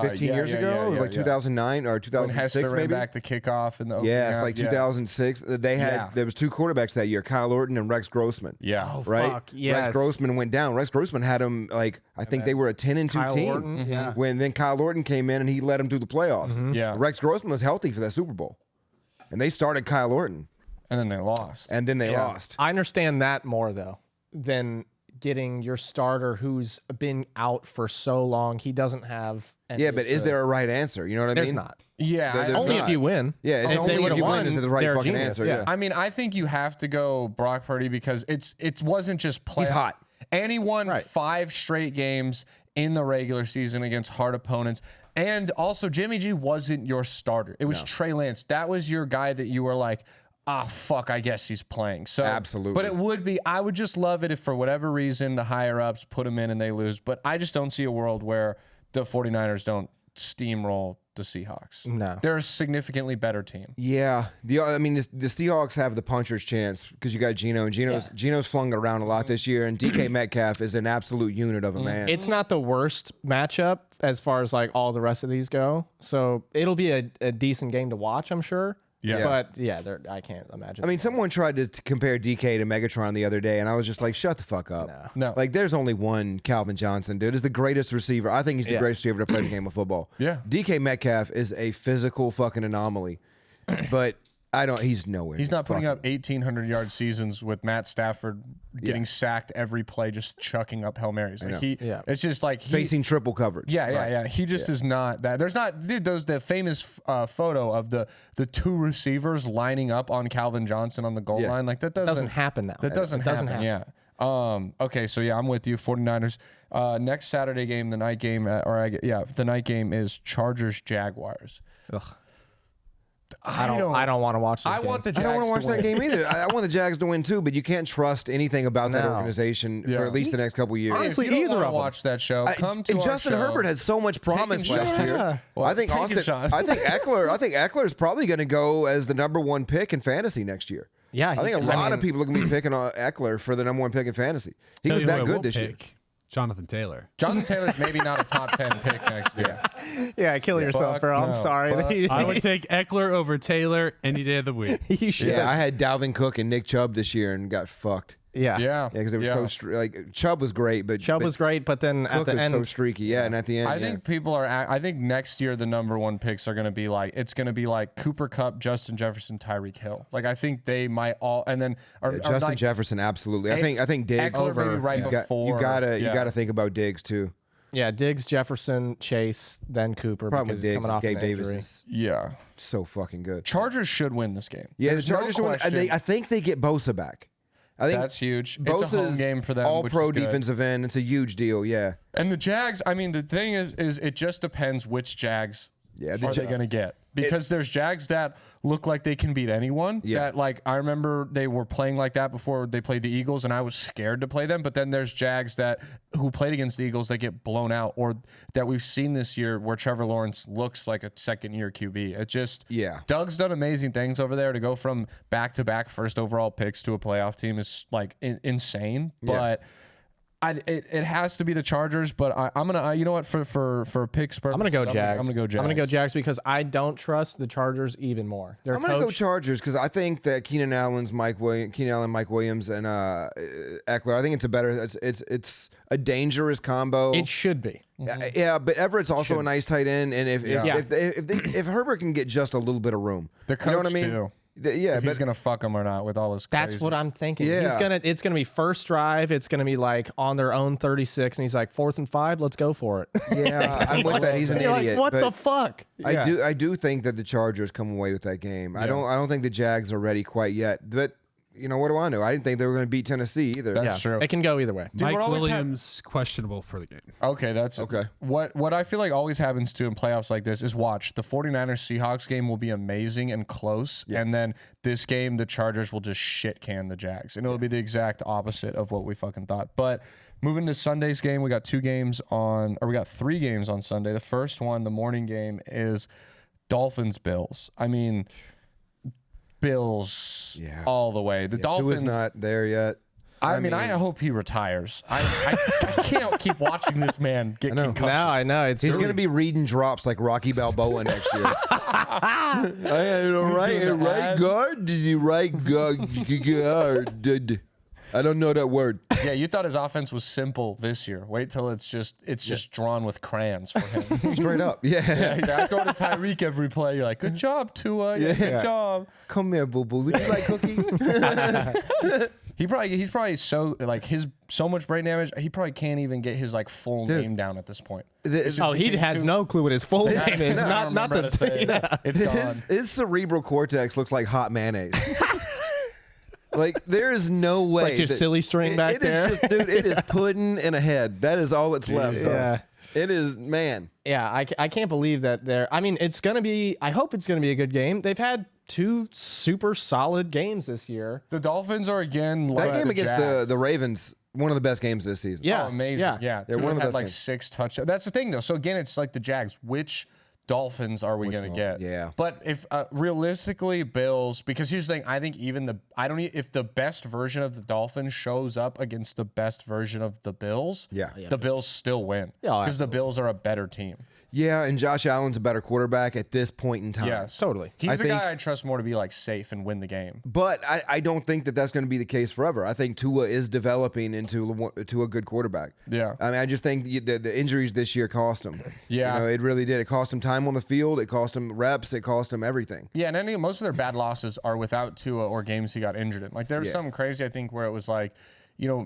15 years ago. It was like 2009 or When 2006 Hester ran maybe. back the kickoff in the opening Yeah, it's half. like 2006. They had there was 2 quarterbacks that year, Kyle Orton and Rex Grossman. Yeah. Oh, Right? fuck, yes. Rex Grossman went down. Rex Grossman had him like I think they were a 10-2 Kyle team. Orton, yeah. When then Kyle Orton came in and he led them through the playoffs. Yeah. Rex Grossman was healthy for that Super Bowl. And they started Kyle Orton. And then they lost. And then they lost. I understand that more though than getting your starter who's been out for so long. He doesn't have any Yeah, but is there a right answer? You know what I There's mean? not. Yeah. There's Only not. if you win. Yeah, it's If only they if would've you win won, is the right they're a fucking genius, answer. yeah. I mean, I think you have to go Brock Purdy because it wasn't just play. He's hot. And he won Right. 5 straight games in the regular season against hard opponents. And also, Jimmy G wasn't your starter. It was Trey Lance. That was your guy that you were like, fuck, I guess he's playing. So Absolutely. But it would be, I would just love it if for whatever reason the higher ups put him in and they lose. But I just don't see a world where the 49ers don't steamroll the Seahawks. No. They're a significantly better team. Yeah, the Seahawks have the puncher's chance because you got Geno, and Geno's flung it around a lot this year, and DK Metcalf is an absolute unit of a man. It's not the worst matchup as far as like all the rest of these go. So it'll be a decent game to watch, I'm sure. Yeah. But yeah, I can't imagine. I mean, someone tried to compare DK to Megatron the other day, and I was just like, shut the fuck up. No. Like, there's only one Calvin Johnson, dude. Is the greatest receiver. I think he's the greatest receiver to play the game of football. Yeah. DK Metcalf is a physical fucking anomaly, but he's nowhere. He's not putting up 1,800 yard seasons with Matt Stafford getting sacked every play, just chucking up Hail Marys. Like it's just like facing triple coverage. Yeah. He just is not that. There's not, dude. The famous photo of the 2 receivers lining up on Calvin Johnson on the goal line. Like that doesn't happen now. That doesn't happen. Yeah. Okay. So yeah, I'm with you. 49ers. Next Saturday game, the night game, the night game is Chargers Jaguars. Ugh. I don't want to watch this I game. want the I Jags don't want to watch to that win. game either. I want the Jags to win too, but you can't trust anything about that No. organization for at least the next couple years. Honestly, If you don't either wanna of them. watch that show. Come to And our Justin show. Herbert had so much promise Taking last shots. year. Well, I think taking Austin. shots. I think Eckler is probably going to go as the #1 pick in fantasy next year. Yeah, I think a lot of people are going to be picking on Eckler for the #1 pick in fantasy. He was that good this year. Jonathan Taylor. Jonathan Taylor's maybe not a top 10 pick next year. Yeah, kill yourself, Fuck bro. I'm no. sorry. Fuck. I would take Eckler over Taylor any day of the week. You should. Yeah, I had Dalvin Cook and Nick Chubb this year and got fucked. Yeah. because they were so like Chubb was great, but Chubb was great, but then Cook at the was end, so streaky. Yeah, and at the end, I think people are. I think next year the number one picks are going to be like Cooper Kupp, Justin Jefferson, Tyreek Hill. Like I think they might all, and then Justin like, Jefferson absolutely. I think Diggs Eckler maybe right before. You gotta think about Diggs too. yeah, Diggs, Jefferson, Chase, then Cooper. Problem because with he's Diggs coming is off Gabe an Davis injury. is Yeah. so fucking good. Chargers should win this game. Yeah, There's the Chargers no win. question. I think they get Bosa back. I think That's huge. It's a home Bosa's game for them. all which pro is good. defensive end. It's a huge deal. Yeah. And the Jags, I mean, the thing is it just depends which Jags Yeah, are they going to get. Because there's Jags that look like they can beat anyone. Yeah. That, like, I remember they were playing like that before they played the Eagles, and I was scared to play them. But then there's Jags who played against the Eagles that get blown out, or that we've seen this year where Trevor Lawrence looks like a second-year QB. It just Doug's done amazing things over there. To go from back-to-back first overall picks to a playoff team is, like, insane. But it has to be the Chargers, but I'm gonna you know what for picks purposes, I'm gonna go Jags. I'm gonna go Jags. I'm gonna go Jags because I don't trust the Chargers even more. I'm gonna go Chargers because I think that Keenan Allen, Mike Williams, and Eckler. I think it's a better. It's a dangerous combo. It should be. Yeah, but Everett's also a nice tight end, and if Herbert can get just a little bit of room, The coach you know what I mean? too. If he's gonna fuck them or not with all his. That's crazy. what I'm thinking. Yeah. It's gonna be first drive. It's gonna be like on their own 36, and he's like 4th and 5. Let's go for it. Yeah, I'm with that. He's an You're idiot. like, what the but fuck? I do think that the Chargers come away with that game. I don't think the Jags are ready quite yet. But you know, what do I know? I didn't think they were going to beat Tennessee either. That's true. It can go either way. Dude, Mike what always Williams questionable for the game. Okay, that's Okay. What I feel like always happens to in playoffs like this is watch the 49ers Seahawks game will be amazing and close, and then this game the Chargers will just shit can the Jags, and it'll be the exact opposite of what we fucking thought. But moving to Sunday's game, we got 3 games on Sunday. The first one, the morning game, is Dolphins Bills. I mean, Bills all the way. The Dolphins Tua's not there yet. I mean, I hope he retires. I can't keep watching this man get concussion. No, I know. He's going to be reading drops like Rocky Balboa next year. I had a right guard. Did you right guard? I don't know that word. Yeah, you thought his offense was simple this year. Wait till it's just drawn with crayons for him. Straight up. Yeah. He's like, I throw to Tyreek every play. You're like, good job, Tua. Yeah, good job. Come here, boo boo. Would you like cookie? He's probably so much brain damage. He probably can't even get his like full name down at this point. He has no clue what his full name is. Not the say. It's gone. His cerebral cortex looks like hot mayonnaise. Like, there is no way. Like your silly string back there. Dude, it is pudding in a head. That is all that's left. Yeah. It is, man. Yeah, I can't believe that they're. I mean, it's going to be. I hope it's going to be a good game. They've had 2 super solid games this year. The Dolphins are again like that game the against Jags. the Ravens, one of the best games this season. Yeah. Oh, amazing. Yeah. They're Tua one of the had best like games. 6 touchdowns. That's the thing, though. So again, it's like the Jags. Which Dolphins are we going to get? Yeah. But if realistically, Bills, because here's the thing, I think if the best version of the Dolphins shows up against the best version of the Bills, the Bills still win. Yeah, because the Bills are a better team. Yeah, and Josh Allen's a better quarterback at this point in time. Yes, Totally. He's the think- guy I trust more to be like safe and win the game. But I don't think that that's going to be the case forever. I think Tua is developing into a good quarterback. Yeah. I mean, I just think the injuries this year cost him. Yeah. You know, it really did. It cost him time on the field. It cost him reps. It cost him everything. Yeah, and most of their bad losses are without Tua or games he got injured in. Like there was something crazy, I think, where it was like,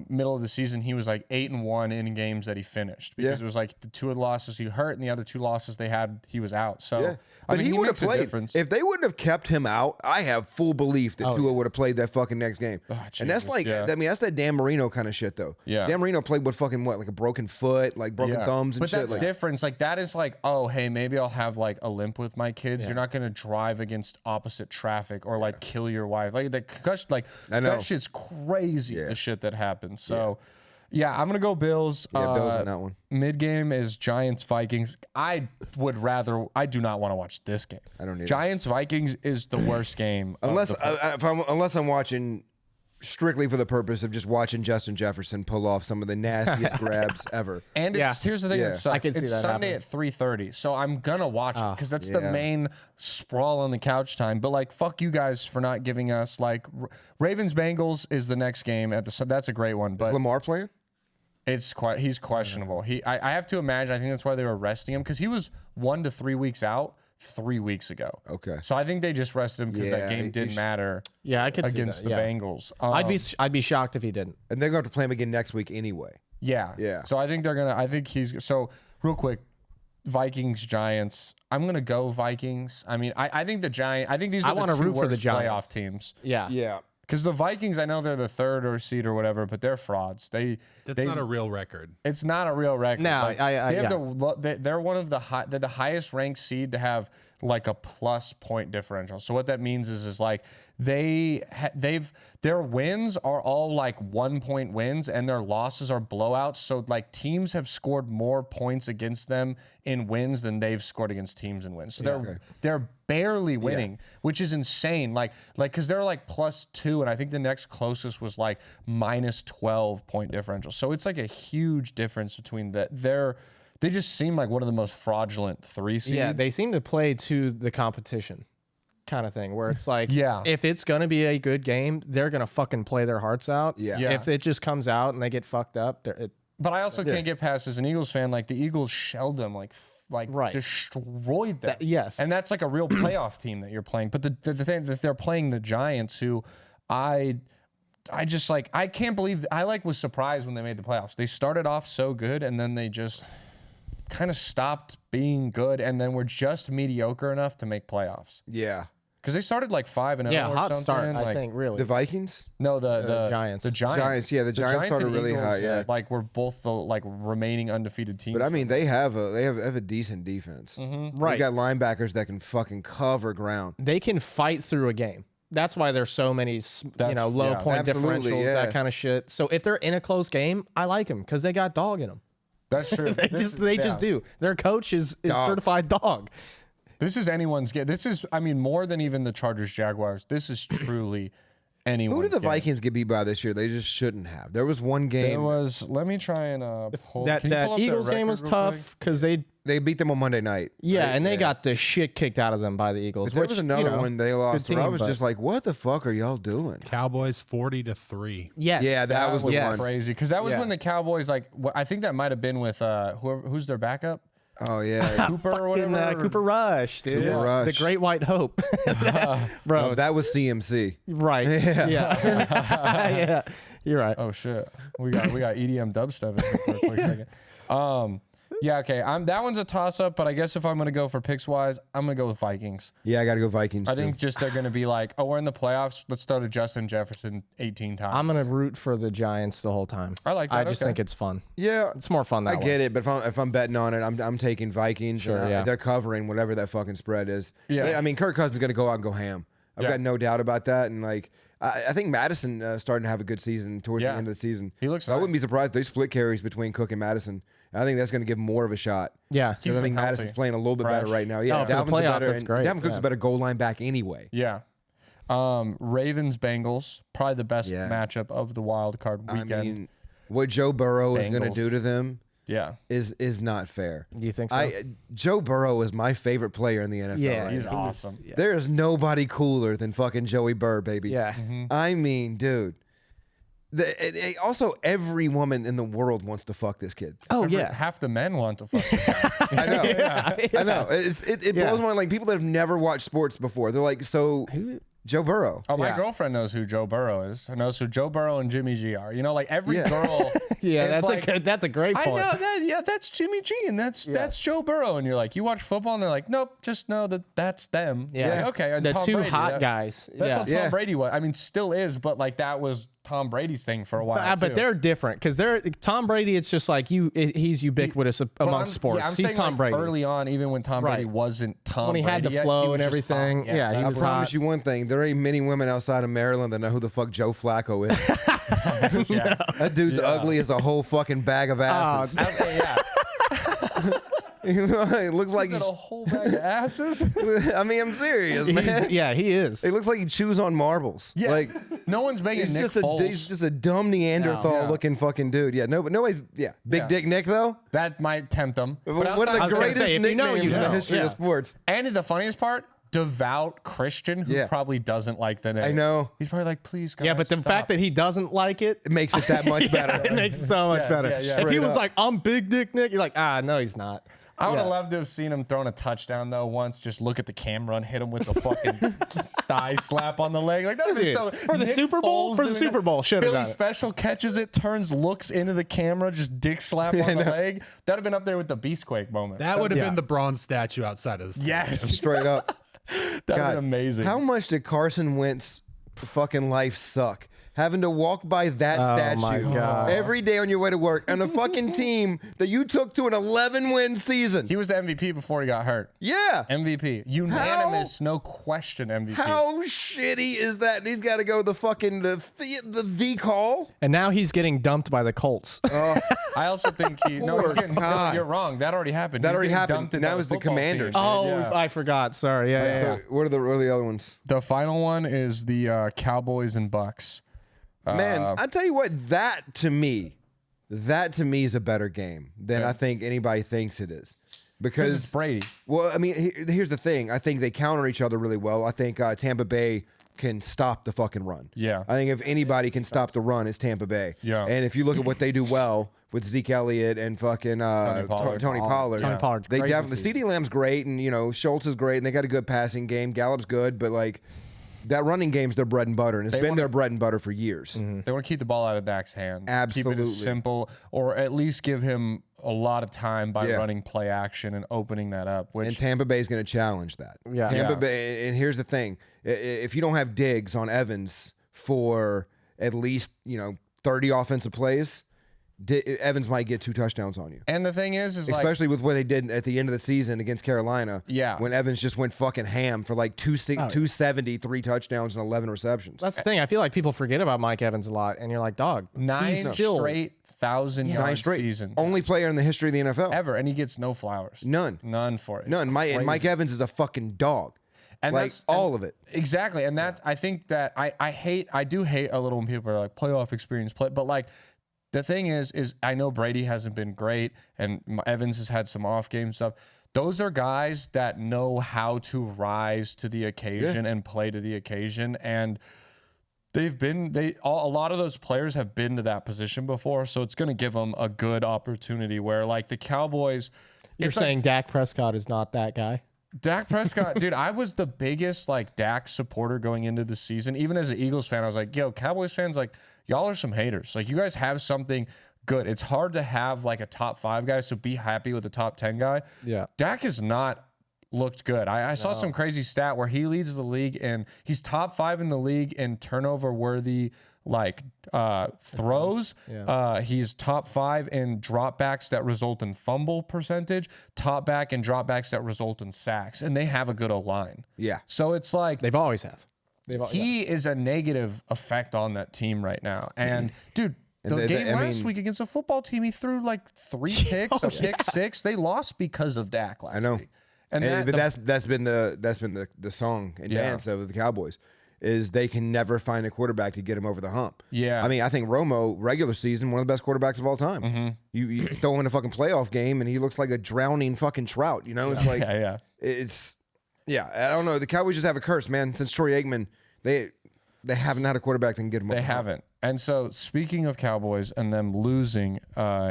middle of the season, he was like 8-1 in games that he finished because it was like the 2 of the losses he hurt and the other 2 losses they had, he was out. So, But I mean, he would have makes a played. difference. If they wouldn't have kept him out, I have full belief that Tua would have played that fucking next game. And that's Jesus, like, yeah. I mean, that's that Dan Marino kind of shit, though. Yeah. Dan Marino played with like a broken foot, like broken thumbs and but shit. that's Like, different. Like that is like, oh, hey, maybe I'll have like a limp with my kids. You're not gonna drive against opposite traffic or like kill your wife. Like the concussion, like I know. that shit's crazy. The shit that happens. So. Yeah, I'm gonna go Bills. Yeah, Bills in that one. Mid game is Giants Vikings. I do not want to watch this game. I don't either. Giants Vikings is the worst game. unless I'm watching strictly for the purpose of just watching Justin Jefferson pull off some of the nastiest grabs ever. And here's the thing that sucks. I can see it's that Sunday happening. at 3:30, so I'm gonna watch it because that's the main sprawl on the couch time. But like, fuck you guys for not giving us like Ravens Bengals is the next game at the. That's a great one, but Is Lamar playing? he's questionable. I have to imagine. I think that's why they were resting him because he was 1 to 3 weeks out 3 weeks ago. Okay. So I think they just rested him because that game didn't matter. Yeah, I could against see the that, Bengals. I'd be shocked if he didn't. And they're going to play him again next week anyway. Yeah. So I think they're gonna. I think he's so real quick. Vikings Giants. I'm gonna go Vikings. I mean, I think the Giants. I think these are the two root for the worst Giants. playoff teams. Yeah. Yeah. Because the Vikings, I know they're the third or seed or whatever, but they're frauds. That's not a real record. It's not a real record. No, Like, they're one of they're the highest ranked seed to have like a plus point differential. So what that means is like their wins are all like 1 point wins and their losses are blowouts. So like teams have scored more points against them in wins than they've scored against teams in wins. So they're barely winning, which is insane. Like because they're like +2, and I think the next closest was like -12 point differential. So it's like a huge difference between they just seem like one of the most fraudulent 3 seeds. Yeah, they seem to play to the competition kind of thing, where it's like, Yeah. if it's going to be a good game, they're going to fucking play their hearts out. Yeah. If it just comes out and they get fucked up, But I also can't get past as an Eagles fan, like the Eagles shelled them, like destroyed them. Yes. And that's like a real playoff team that you're playing. But the thing that they're playing the Giants, who I just like, I can't believe, I like was surprised when they made the playoffs. They started off so good and then they just kind of stopped being good and then were just mediocre enough to make playoffs. Yeah. Because they started like 5-0 yeah, or hot something. start, like, I think, really. The Vikings? No, the Giants. The Giants. Giants, yeah, the Giants started and really Eagles, high, yeah. Like we're both the like remaining undefeated teams. But I mean, they have a decent defense. Right. They got linebackers that can fucking cover ground. They can fight through a game. That's why there's so many, low point Absolutely, differentials, that kind of shit. So if they're in a close game, I like them because they got dog in them. That's true. They just do. Their coach is certified dog. This is anyone's game. This is, I mean, more than even the Chargers Jaguars. This is truly anyone's Who did the game. Vikings get beat by this year? They just shouldn't have. There was one game. There was. Let me try and pull. That can you pull up their Eagles game record was real tough because they beat them on Monday night. Yeah, right? and they got the shit kicked out of them by the Eagles. There which, was another one they lost where I was but- just like, what the fuck are y'all doing? Cowboys 40-3. Yes. Yeah, that was the one. crazy because that was Yeah. when the Cowboys I think that might have been with who's their backup. Oh, yeah. Cooper or whatever. Cooper Rush, dude. Cooper Rush. The Great White Hope. Bro, No, that was CMC. right. Yeah. Yeah. You're right. Oh shit, we got EDM dubstep in here for a quick second. Yeah, okay. That one's a toss up, but I guess if I'm gonna go for picks wise, I'm gonna go with Vikings. Yeah, I got to go Vikings. I too. think just they're gonna be like, oh, we're in the playoffs. Let's throw to Justin Jefferson 18 times. I'm gonna root for the Giants the whole time. I like that, I just okay. think it's fun. Yeah, It's more fun that I way. get it, but if I'm betting on it, I'm taking Vikings. Sure, yeah. They're covering whatever that fucking spread is. Yeah. I mean, Kirk Cousins is gonna go out and go ham. I've Yeah. got no doubt about that. And like, I think Madison starting to have a good season towards the Yeah. end of the season. He looks So I wouldn't nice. be surprised if they split carries between Cook and Madison. And I think that's going to give more of a shot. Yeah. Because I think him healthy, Madison's playing a little bit better fresh. right now. Yeah, Oh, for the Dalvin's playoffs, better. that's and great. Dalvin Cook's Yeah. a better goal line back anyway. Yeah. Ravens Bengals, probably the best Yeah. matchup of the wild card weekend. I mean, what Joe Burrow is going to Bengals. do to them yeah. is not fair. Do you think so? Joe Burrow is my favorite player in the NFL. yeah. right he's now. awesome. Yeah. There is nobody cooler than fucking Joey Burr, baby. Yeah. I mean, dude. Also, every woman in the world wants to fuck this kid. Oh, yeah. Half the men want to fuck this guy. I know. Yeah. I know. It Yeah. blows my mind. Like, people that have never watched sports before, they're like, so Joe Burrow. Oh, my Yeah. girlfriend knows who Joe Burrow is. She knows who Joe Burrow and Jimmy G are. You know, like every Yeah. girl. Yeah, is that's a great I point. know that. Yeah, that's Jimmy G, and that's Joe Burrow. And you're like, you watch football, and they're like, nope, just know that that's them. Yeah. Like, okay. And The Tom two Brady, hot guys. That's Yeah. how Tom Yeah. Brady was. I mean, still is, but like that was Tom Brady's thing for a while. But too. they're different because Tom Brady. It's just like he's ubiquitous Well, amongst sports. I'm He's saying, Tom like, Brady. Early on, even when Tom Brady Right. wasn't Tom When he had Brady the yet, flow he was and just everything. hot. Yeah, he I was promise hot. you one thing. There ain't many women outside of Maryland that know who the fuck Joe Flacco is. Yeah. That dude's ugly as a whole fucking bag of asses. Okay, yeah. It looks like Is that a whole bag of asses? I mean, I'm serious, man. Yeah, he is. It looks like he chews on marbles. Yeah. Like No one's making Nick Foles. He's just a dumb Neanderthal looking fucking dude. Yeah, no, but nobody's. Yeah, Big Dick Nick though. That might tempt them. One of I the was gonna greatest say, if you know, nicknames you in the know. history Yeah. of sports. And the funniest part, devout Christian who probably doesn't like the name. I know. He's probably like, please, guys, Yeah, but the stop. fact that he doesn't like it, It makes it that much better. it makes it so much better. yeah. If he Straight was up. like, I'm Big Dick Nick, you're like, no, he's not. I would have loved to have seen him throwing a touchdown though once. Just look at the camera and hit him with the fucking thigh slap on the leg. Like that would be so. For the Nick Super Bowl? Foles For the doing Super that. Bowl, should have Philly done it. Special catches it, turns, looks into the camera, just dick slap on the leg. That'd have been up there with the Beastquake moment. That would have been the bronze statue outside of the yes, Straight up. that'd have been amazing. How much did Carson Wentz fucking life suck? Having to walk by that statue my God. every day on your way to work and a fucking team that you took to an 11-win season. He was the MVP before he got hurt. Yeah. MVP, unanimous, no question MVP. How shitty is that? And he's got to go to the fucking the V call. And now he's getting dumped by the Colts. I also think he. No, he's getting. No, God. you're wrong. That already happened. That He's already getting happened. dumped into Now the it's the football Commanders. team. Oh, Yeah. I forgot. Sorry. Yeah. So what are the other ones? The final one is the Cowboys and Bucks. Man, I tell you what, that to me is a better game than I think anybody thinks it is. Because it's Brady. Well, I mean, here's the thing. I think they counter each other really well. I think Tampa Bay can stop the fucking run. Yeah. I think if anybody can stop the run, it's Tampa Bay. Yeah. And if you look at what they do well with Zeke Elliott and fucking Pollard. Tony Pollard. Tony Pollard's They great definitely, this season. CeeDee Lamb's great, and, Schultz is great, and they got a good passing game. Gallup's good, but, like, that running game's their bread and butter, and it's been their bread and butter for years. They want to keep the ball out of Dak's hand. Keep it Absolutely. as simple, or at least give him a lot of time by running play action and opening that up. Which And Tampa Bay's going to challenge that. Yeah. Tampa Yeah. Bay, and here's the thing: if you don't have Diggs on Evans for at least 30 offensive plays, Evans might get 2 touchdowns on you. and the thing is like Especially with what they did at the end of the season against Carolina. Yeah. When Evans just went fucking ham for like 270, 3 touchdowns and 11 receptions. That's the thing. I feel like people forget about Mike Evans a lot, and you're like, dog, 9 he's still straight 1,000-yard 9 straight. seasons Only player in the history of the NFL. ever, and he gets no flowers. None. None for it. None. It's Mike Evans is a fucking dog. And Like, that's all of it. Exactly. And that's I think that I do hate a little when people are like playoff experience play, but like the thing is I know Brady hasn't been great and Evans has had some off game stuff. Those are guys that know how to rise to the occasion and play to the occasion, and a lot of those players have been to that position before, so it's going to give them a good opportunity where like the Cowboys. You're saying Dak Prescott is not that guy? Dak Prescott, dude, I was the biggest like Dak supporter going into the season. Even as an Eagles fan, I was like, yo, Cowboys fans, like, y'all are some haters. Like, you guys have something good. It's hard to have like a top 5 guy, so be happy with a top 10 guy. Yeah. Dak has not looked good. I saw some crazy stat where he leads the league and he's top 5 in the league in turnover worthy like throws. Yeah. He's top 5 in dropbacks that result in fumble percentage, top back in dropbacks that result in sacks, and they have a good O-line. Yeah. So it's like They've always have. he is a negative effect on that team right now. And dude, the game last week against a football team, he threw like 3 picks, a pick 6. They lost because of Dak last week. And that's been the song and dance of the Cowboys is they can never find a quarterback to get him over the hump. Yeah. I mean, I think Romo, regular season, one of the best quarterbacks of all time. You throw him in a fucking playoff game and he looks like a drowning fucking trout. It's like I don't know. The Cowboys just have a curse, man. Since Troy Aikman, they haven't had a quarterback that can get him over They the hump. haven't. And so, speaking of Cowboys and them losing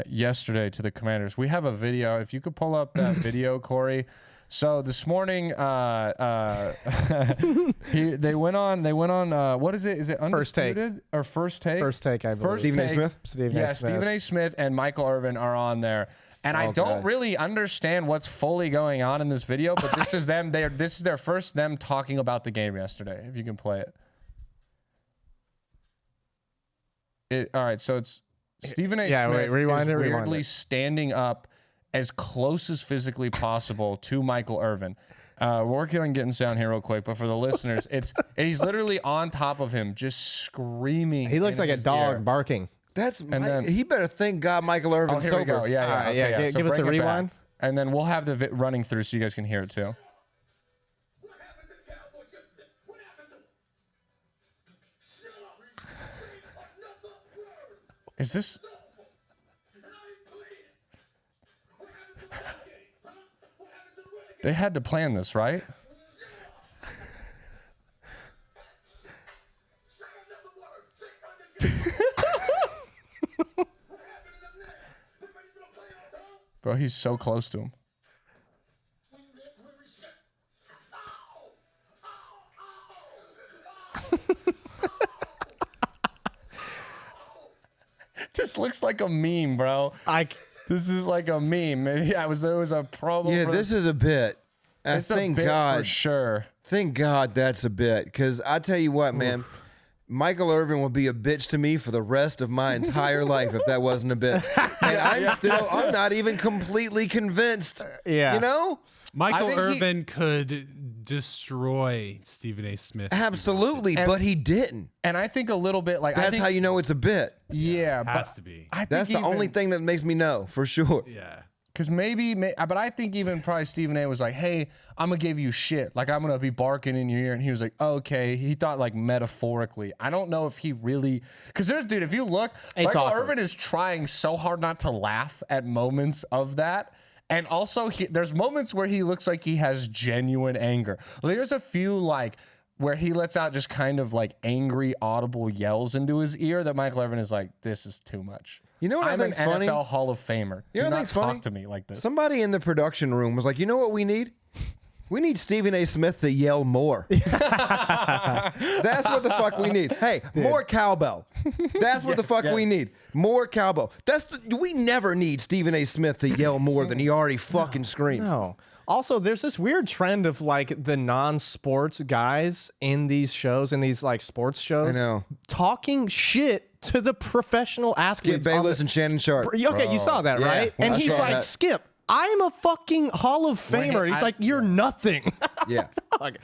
yesterday to the Commanders, we have a video. If you could pull up that video, Corey. So this morning, they went on. What is it? Is it First Take. Undisputed or First Take? First Take, I believe. Stephen A. Smith? Stephen A. Smith and Michael Irvin are on there. And I don't really understand what's fully going on in this video, but this is them. This is their first them talking about the game yesterday. If you can play it. All right, so it's Stephen A. Smith rewind is it, weirdly standing up as close as physically possible to Michael Irvin. We're working on getting sound here real quick, but for the listeners, he's literally on top of him, just screaming. He looks like a dog barking. He better thank God Michael Irvin's here sober. we go. Yeah, All right, okay, so give us a bring it rewind. back. And then we'll have the running through so you guys can hear it too. Is this? They had to plan this, right? Bro, he's so close to him. This looks like a meme, bro. This is like a meme. Yeah, there was a problem. Yeah, this is a bit. It's thank a bit God. for sure. Thank God that's a bit. Because I tell you what, man, Michael Irvin will be a bitch to me for the rest of my entire life if that wasn't a bit. And I'm not even completely convinced. Yeah. You know? Michael Irvin could destroy Stephen A. Smith. Absolutely, but he didn't. And I think a little bit like That's how you know it's a bit. Yeah, Has to be. That's the only thing that makes me know for sure. Yeah. Because but I think even probably Stephen A was like, hey, I'm going to give you shit. Like, I'm going to be barking in your ear. And he was like, okay. He thought like metaphorically. I don't know if he really, because dude, if you look, Michael Irvin is trying so hard not to laugh at moments of that. And also there's moments where he looks like he has genuine anger. There's a few like where he lets out just kind of like angry, audible yells into his ear that Michael Irvin is like, this is too much. You know what I think's funny? I'm an NFL Hall of Famer. You know Do what I not think's talk funny? to me like this. Somebody in the production room was like, you know what we need? We need Stephen A. Smith to yell more. That's what the fuck we need. Hey, more cowbell. That's what the fuck we need. More cowbell. We never need Stephen A. Smith to yell more than he already fucking screams. No. Also, there's this weird trend of like the non-sports guys in these shows, in these like sports shows, I know, talking shit to the professional athletes. Skip Bayless and Shannon Sharpe. Okay, you saw that, right? Yeah, and he's like, Skip, I'm a fucking Hall of Famer. He's like, you're nothing. Yeah.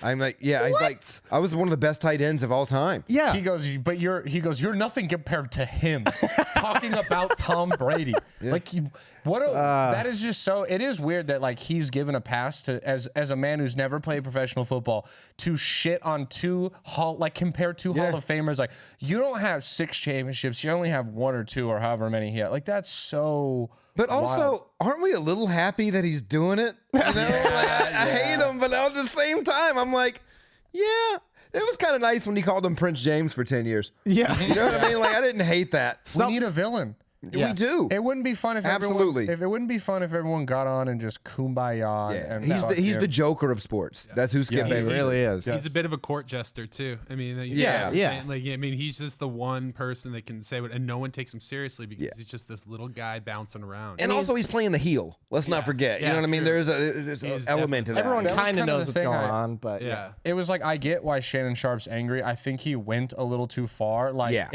I'm like, yeah, he's like, I was one of the best tight ends of all time. Yeah. He goes, you're nothing compared to him. Talking about Tom Brady. Yeah. Like, that is just so, it is weird that like he's given a pass to, as a man who's never played professional football, to shit on compare two Hall of Famers. Like, you don't have 6 championships. You only have 1 or 2 or however many he had. Like, that's so But also, aren't we a little happy that he's doing it? You know, I hate him, but at the same time, I'm like, yeah, it was kind of nice when he called him Prince James for 10 years. Yeah. You know what I mean? Like, I didn't hate that. We need a villain. Yes. We do. It wouldn't be fun if everyone got on and just kumbaya. Yeah. And he's the Joker of sports. Yeah. That's who Skip Bayless really is. He's a bit of a court jester too. I mean, he's just the one person that can say what, and no one takes him seriously because he's just this little guy bouncing around. And also, he's playing the heel. Let's not forget. You know what I mean? There's an element to that. Everyone kind of knows what's going on, but it was like, I get why Shannon Sharpe's angry. I think he went a little too far, like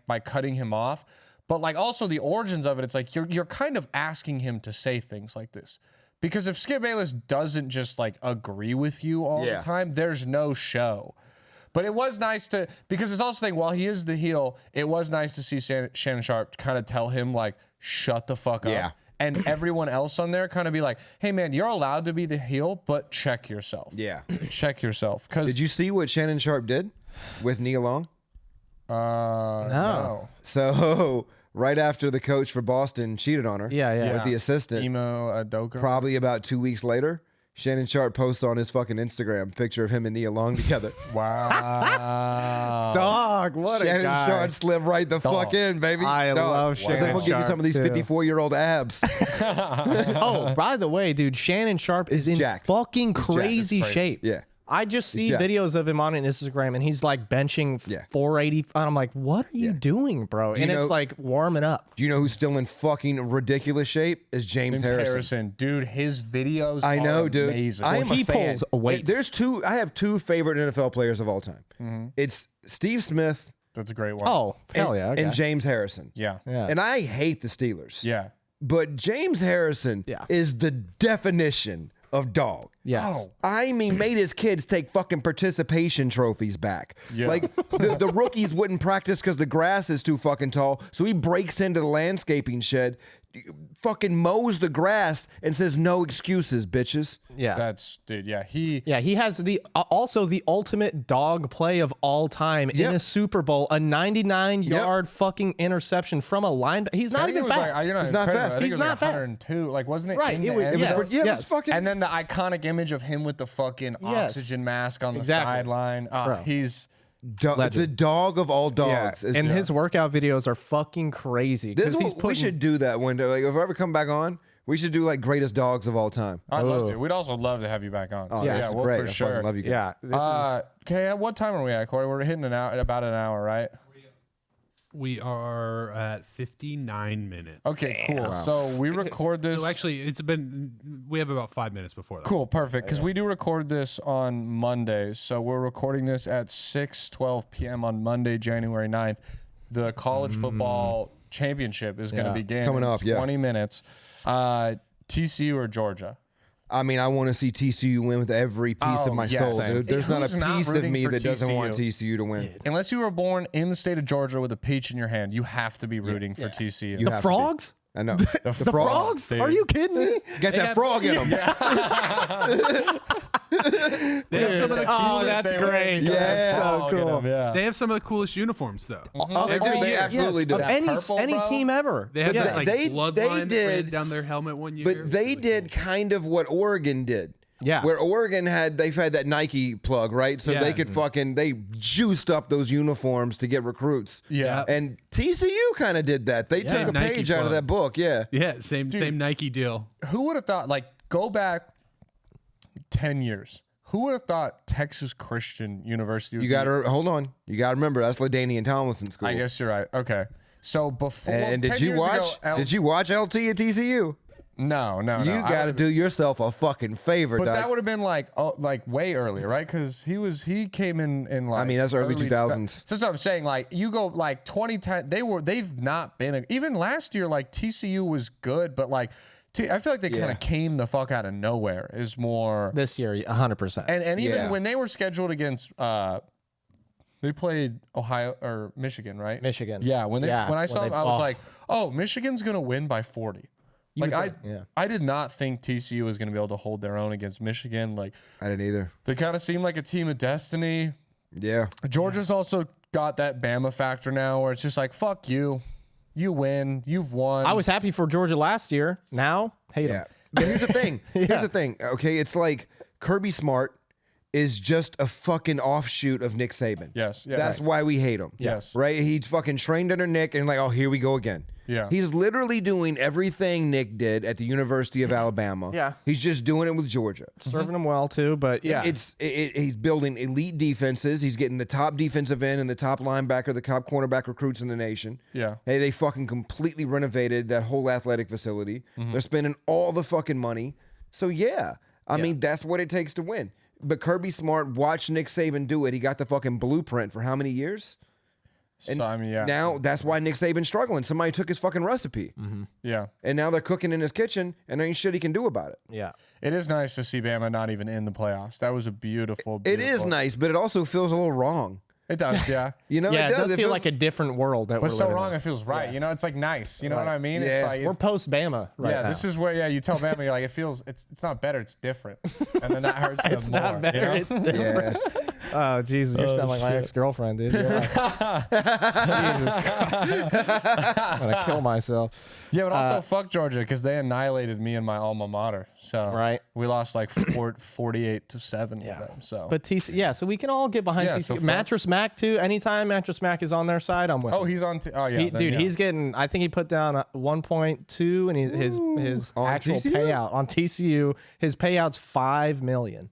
by cutting him off. But like also the origins of it, it's like you're kind of asking him to say things like this. Because if Skip Bayless doesn't just like agree with you all the time, there's no show. But it was nice because it's also while he is the heel, it was nice to see Shannon Sharpe kind of tell him like, shut the fuck up. Yeah. And everyone else on there kind of be like, hey man, you're allowed to be the heel, but check yourself. Yeah. Check yourself. Did you see what Shannon Sharpe did with Nia Long? No. So right after the coach for Boston cheated on her, with the assistant, Emo Adoka, probably about 2 weeks later, Shannon Sharpe posts on his fucking Instagram a picture of him and Nia Long together. Wow, dog, what Shannon a guy! Sharpe slid right the fuck in, baby. I love Shannon Sharpe. We'll give you some of these 54-year-old abs. Oh, by the way, dude, Shannon Sharpe is in fucking crazy shape. Yeah. I just see videos of him on Instagram, and he's like benching 480. And I'm like, what are you doing, bro? And it's like warming up. Do you know who's still in fucking ridiculous shape? Is James Harrison. Dude, his videos are dude. Amazing. I am a fan. Pulls weight. I have 2 favorite NFL players of all time. Mm-hmm. It's Steve Smith. That's a great one. Oh, hell yeah. Okay. And James Harrison. Yeah. And I hate the Steelers. Yeah. But James Harrison is the definition of dog. Yes. Oh, I mean, made his kids take fucking participation trophies back. Yeah. Like the rookies wouldn't practice because the grass is too fucking tall. So he breaks into the landscaping shed, fucking mows the grass and says no excuses, bitches. Yeah. That's dude. Yeah, he has the also the ultimate dog play of all time in a Super Bowl, a 99-yard fucking interception from a linebacker. He's not even fast. He's not fast. He's not fast. 102. Like, wasn't it? Right. In It the end was, zone? It was fucking. And then the iconic image of him with the fucking oxygen mask on the sideline. He's the dog of all dogs. And his workout videos are fucking crazy. We should do that one day. Like, if I ever come back on, we should do like greatest dogs of all time. I'd love to. We'd also love to have you back on. Oh, yeah, well, great. for I sure. fucking love you guys. Yeah. Okay, what time are we at, Corey? We're hitting about an hour, right? We are at 59 minutes. Okay, cool. Wow. So we record this. So actually, we have about 5 minutes before that. Cool, perfect. Because we do record this on Mondays. So we're recording this at 6:12 p.m. on Monday, January 9th. The college football championship is going to begin coming up, 20 minutes. TCU or Georgia? I mean, I want to see TCU win with every piece of my soul. Dude. There's not a piece of me that doesn't want TCU to win. Unless you were born in the state of Georgia with a peach in your hand, you have to be for TCU. You the frogs? I know. The frogs? Are you kidding me? Get that frog in them. They have some of the coolest. That's great. Yeah. That's so cool. They have some of the coolest uniforms, though. Oh, they do. They absolutely do. Of any team ever. They have that, like, they bloodline did down their helmet one year. But they did kind of what Oregon did. Yeah. Where Oregon they've had that Nike plug, right? So they could they juiced up those uniforms to get recruits. Yeah. And TCU kind of did that. They took a Nike page out of plug. that book. Yeah. Yeah, same Nike deal. Who would have thought, like, go back 10 years. Who would have thought Texas Christian University would You got to hold on. You got to remember that's LaDainian Tomlinson School. I guess you're right. Okay. So before And did 10 you years watch? ago, Did you watch LT at TCU? No. You got to do yourself a fucking favor, But Doug. that would have been like way earlier, right? Because he came in like. I mean, that's early 2000s. So that's what I'm saying. Like, you go like 2010. They've not been even last year. Like, TCU was good, but like I feel like they kind of came the fuck out of nowhere. Is more This year, 100%. and even when they were scheduled against they played Ohio or Michigan, right? Michigan. Yeah. When I saw them, I was like, oh, Michigan's gonna win by 40. Like I did not think TCU was going to be able to hold their own against Michigan. Like I didn't either. they kind of seemed like a team of destiny. Yeah. Georgia's also got that Bama factor now, where it's just like fuck you, you win, you've won. I was happy for Georgia last year. Now, hate them. But here's the thing. Here's the thing. Okay, it's like Kirby Smart is just a fucking offshoot of Nick Saban. Yes. Yeah. That's why we hate him. Yes. Right? He fucking trained under Nick and like, oh, here we go again. Yeah. He's literally doing everything Nick did at the University of Alabama. Yeah. He's just doing it with Georgia. Serving them well too, but yeah. He's building elite defenses. He's getting the top defensive end and the top linebacker, the top cornerback recruits in the nation. Yeah. Hey, they fucking completely renovated that whole athletic facility. They're spending all the fucking money. So yeah, I mean, that's what it takes to win. But Kirby Smart watched Nick Saban do it. He got the fucking blueprint for how many years? And so, I mean, yeah. now that's why Nick Saban's struggling. Somebody took his fucking recipe. Yeah. And now they're cooking in his kitchen and there ain't shit he can do about it. yeah. It is nice to see Bama not even in the playoffs. That was a beautiful. It is nice, but it also feels a little wrong. It does, yeah. You know, Yeah, it does feel feels like a different world that But we're so living wrong, in. it feels right. You know, it's like nice. You know what I mean? Yeah. It's like, We're post Bama right now. this is where you tell Bama, you're like, it's not better, it's different, and then that hurts them It's more. not better. You know? It's different. Yeah. Oh Jesus, you're sounding like my ex-girlfriend, dude. You're like, Jesus Christ. I'm gonna kill myself. Yeah, but also fuck Georgia because they annihilated me and my alma mater. So Right. we lost like 48-7 with them. So But TC, so we can all get behind Yeah, TC. so fuck- Mattress Mac too. Anytime Mattress Mac is on their side, I'm with. him. he's on. Dude, he's getting. I think he put down 1.2, and his On actual TCU? payout on TCU. His payout's $5 million.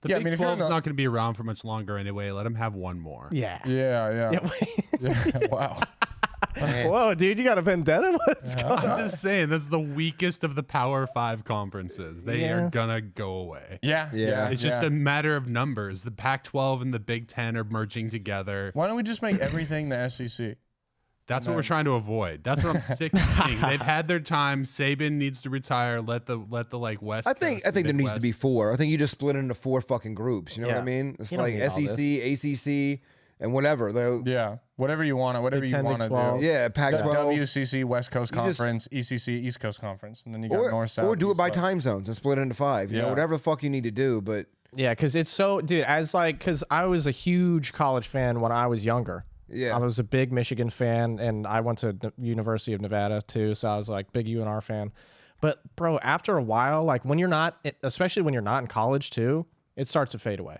The Yeah, I Big mean, if you're 12's not- not going to be around for much longer anyway. Let him have one more. Yeah. Yeah. Wow. Whoa, dude, you got a vendetta? What's going on? I'm just saying, that's the weakest of the Power 5 conferences. They are going to go away. Yeah. It's just a matter of numbers. The Pac-12 and the Big Ten are merging together. Why don't we just make everything the SEC? That's what we're trying to avoid. That's what I'm sick of seeing. They've had their time. Saban needs to retire. Let the like West. I think Coast and there needs to Midwest- be 4. I think you just split it into 4 fucking groups. You know what I mean? It's You don't like need all SEC, ACC, and whatever. Yeah, whatever you want to do. Yeah, Pac-12. WCC, West Coast Conference, ECC, East Coast Conference, and then you got North, South. Or do it by time zones and split it into 5. You know, whatever the fuck you need to do, but... Yeah, because it's so... Dude, because I was a huge college fan when I was younger. Yeah. I was a big Michigan fan, and I went to the University of Nevada, too, so I was like big UNR fan. But, bro, after a while, like when you're not... Especially when you're not in college, too, it starts to fade away.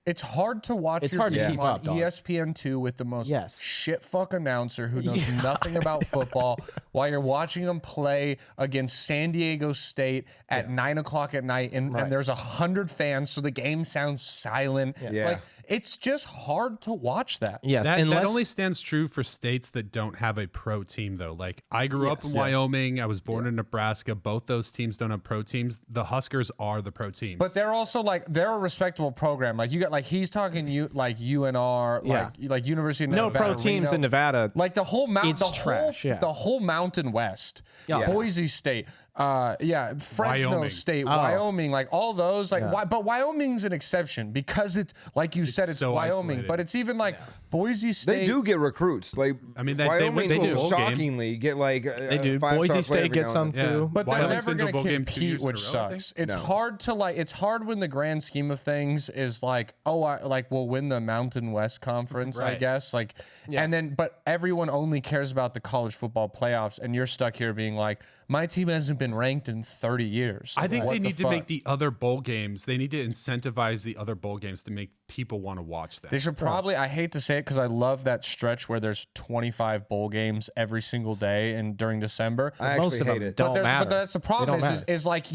It's hard to watch. It's hard to keep up, dog. ESPN2 with the most shit fuck announcer who knows nothing about football while you're watching them play against San Diego State at 9 o'clock at night, and there's 100 fans, so the game sounds silent. Like, it's just hard to watch that. Yes, that only stands true for states that don't have a pro team, though. Like, I grew up in Wyoming. I was born in Nebraska. Both those teams don't have pro teams. The Huskers are the pro teams. But they're also like, they're a respectable program. Like, you got, like, he's talking like UNR, like University of Nevada. No pro teams in Nevada. Like the whole mountain, the whole Mountain West, Boise State, Fresno State, Wyoming, like all those, like but Wyoming's an exception because it's like you said, it's so Wyoming, isolated. But it's even like Boise State. They do get recruits. Like I mean, Wyoming they will shockingly get like they do. Boise State gets some too, but they're never going to compete, which sucks. It's hard to like. It's hard when the grand scheme of things is like, we'll win the Mountain West Conference, I guess. Like, and then but everyone only cares about the college football playoffs, and you're stuck here being like, my team hasn't been ranked in 30 years. I think they need to make the other bowl games. They need to incentivize the other bowl games to make people want to watch them. They should probably, I hate to say it because I love that stretch where there's 25 bowl games every single day and during December. I actually hate it. Don't matter. But that's the problem is like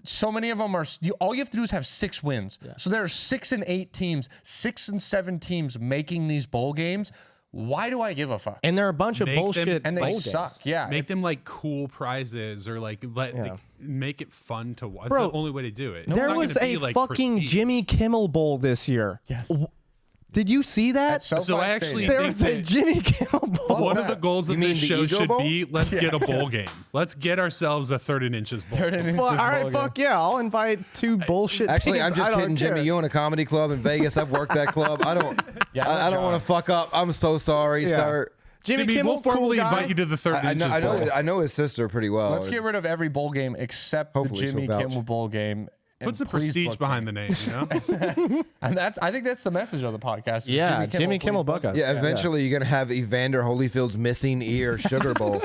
so many of them are, all you have to do is have 6 wins. Yeah. So there are 6 and 8 teams, 6 and 7 teams making these bowl games. Why do I give a fuck? And there are a bunch of bullshit and they suck. Yeah, make them like cool prizes or like make it fun to watch. Bro, that's the only way to do it. There was a fucking Jimmy Kimmel Bowl this year. Yes. Did you see that? So I actually there was a Jimmy Kimmel Bowl. One of the goals of this show should be let's get a bowl game. Let's get ourselves a 3rd and inches bowl. All right, fuck yeah. I'll invite 2 bullshit Actually, teams. I'm just kidding, Jimmy. You own a comedy club in Vegas. I've worked that club. I don't want to fuck up. I'm so sorry, sir. Jimmy Kimmel will formally invite you to the 3rd and inches bowl. I know his sister pretty well. Let's get rid of every bowl game except the Jimmy Kimmel Bowl game. Put some prestige behind the name, you know? And I think that's the message of the podcast. Yeah, Jimmy Kimmel book us. Yeah, eventually you're going to have Evander Holyfield's missing ear Sugar Bowl.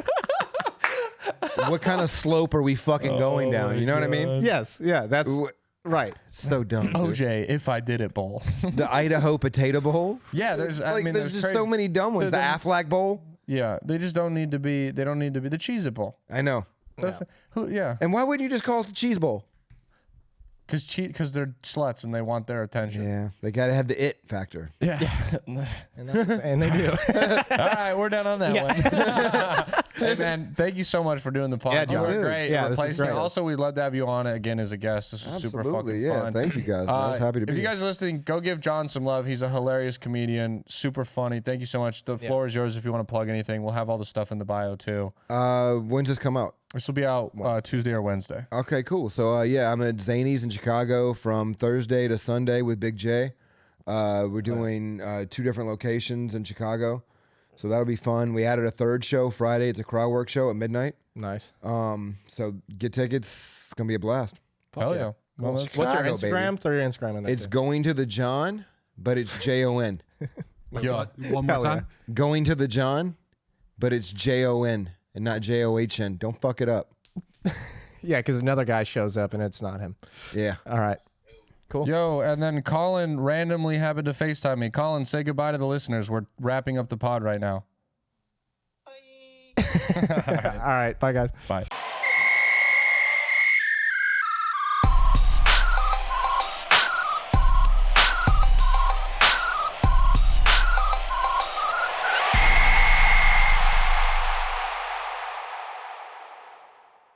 What kind of slope are we fucking going down? You know what I mean? Yes, yeah, that's right. So dumb. OJ, if I did it bowl. The Idaho Potato Bowl? Yeah, there's just so many dumb ones. The Aflac Bowl? Yeah, they just don't need to be, they don't need to be the Cheez-It Bowl. I know. And why wouldn't you just call it the Cheese Bowl? Because they're sluts and they want their attention. Yeah, they got to have the it factor. Yeah. and they do. All right, we're done on that one. Hey, man, thank you so much for doing the podcast. Yeah, dude. Great. Yeah, this is great. Also, we'd love to have you on again as a guest. This was super fucking fun. Thank you guys. I was happy to be here. If you here. guys are listening, go give John some love. He's a hilarious comedian, super funny. Thank you so much. The floor is yours if you want to plug anything. We'll have all the stuff in the bio, too. When's this come out? This will be out Tuesday or Wednesday. Okay, cool. So, I'm at Zany's in Chicago from Thursday to Sunday with Big J. We're doing 2 different locations in Chicago. So that'll be fun. We added a 3rd show Friday. It's a crowd work show at midnight. Nice. So get tickets. It's going to be a blast. Hell yeah. Well, what's your Instagram? Throw your Instagram in there. It's Going to the John, but it's Jon. One more time. Going to the John, but it's Jon and not JOHN. Don't fuck it up. Yeah, because another guy shows up and it's not him. Yeah. All right. Cool. Yo, and then Collin randomly happened to FaceTime me. Collin, say goodbye to the listeners. We're wrapping up the pod right now. Bye. All right. Bye, guys. Bye.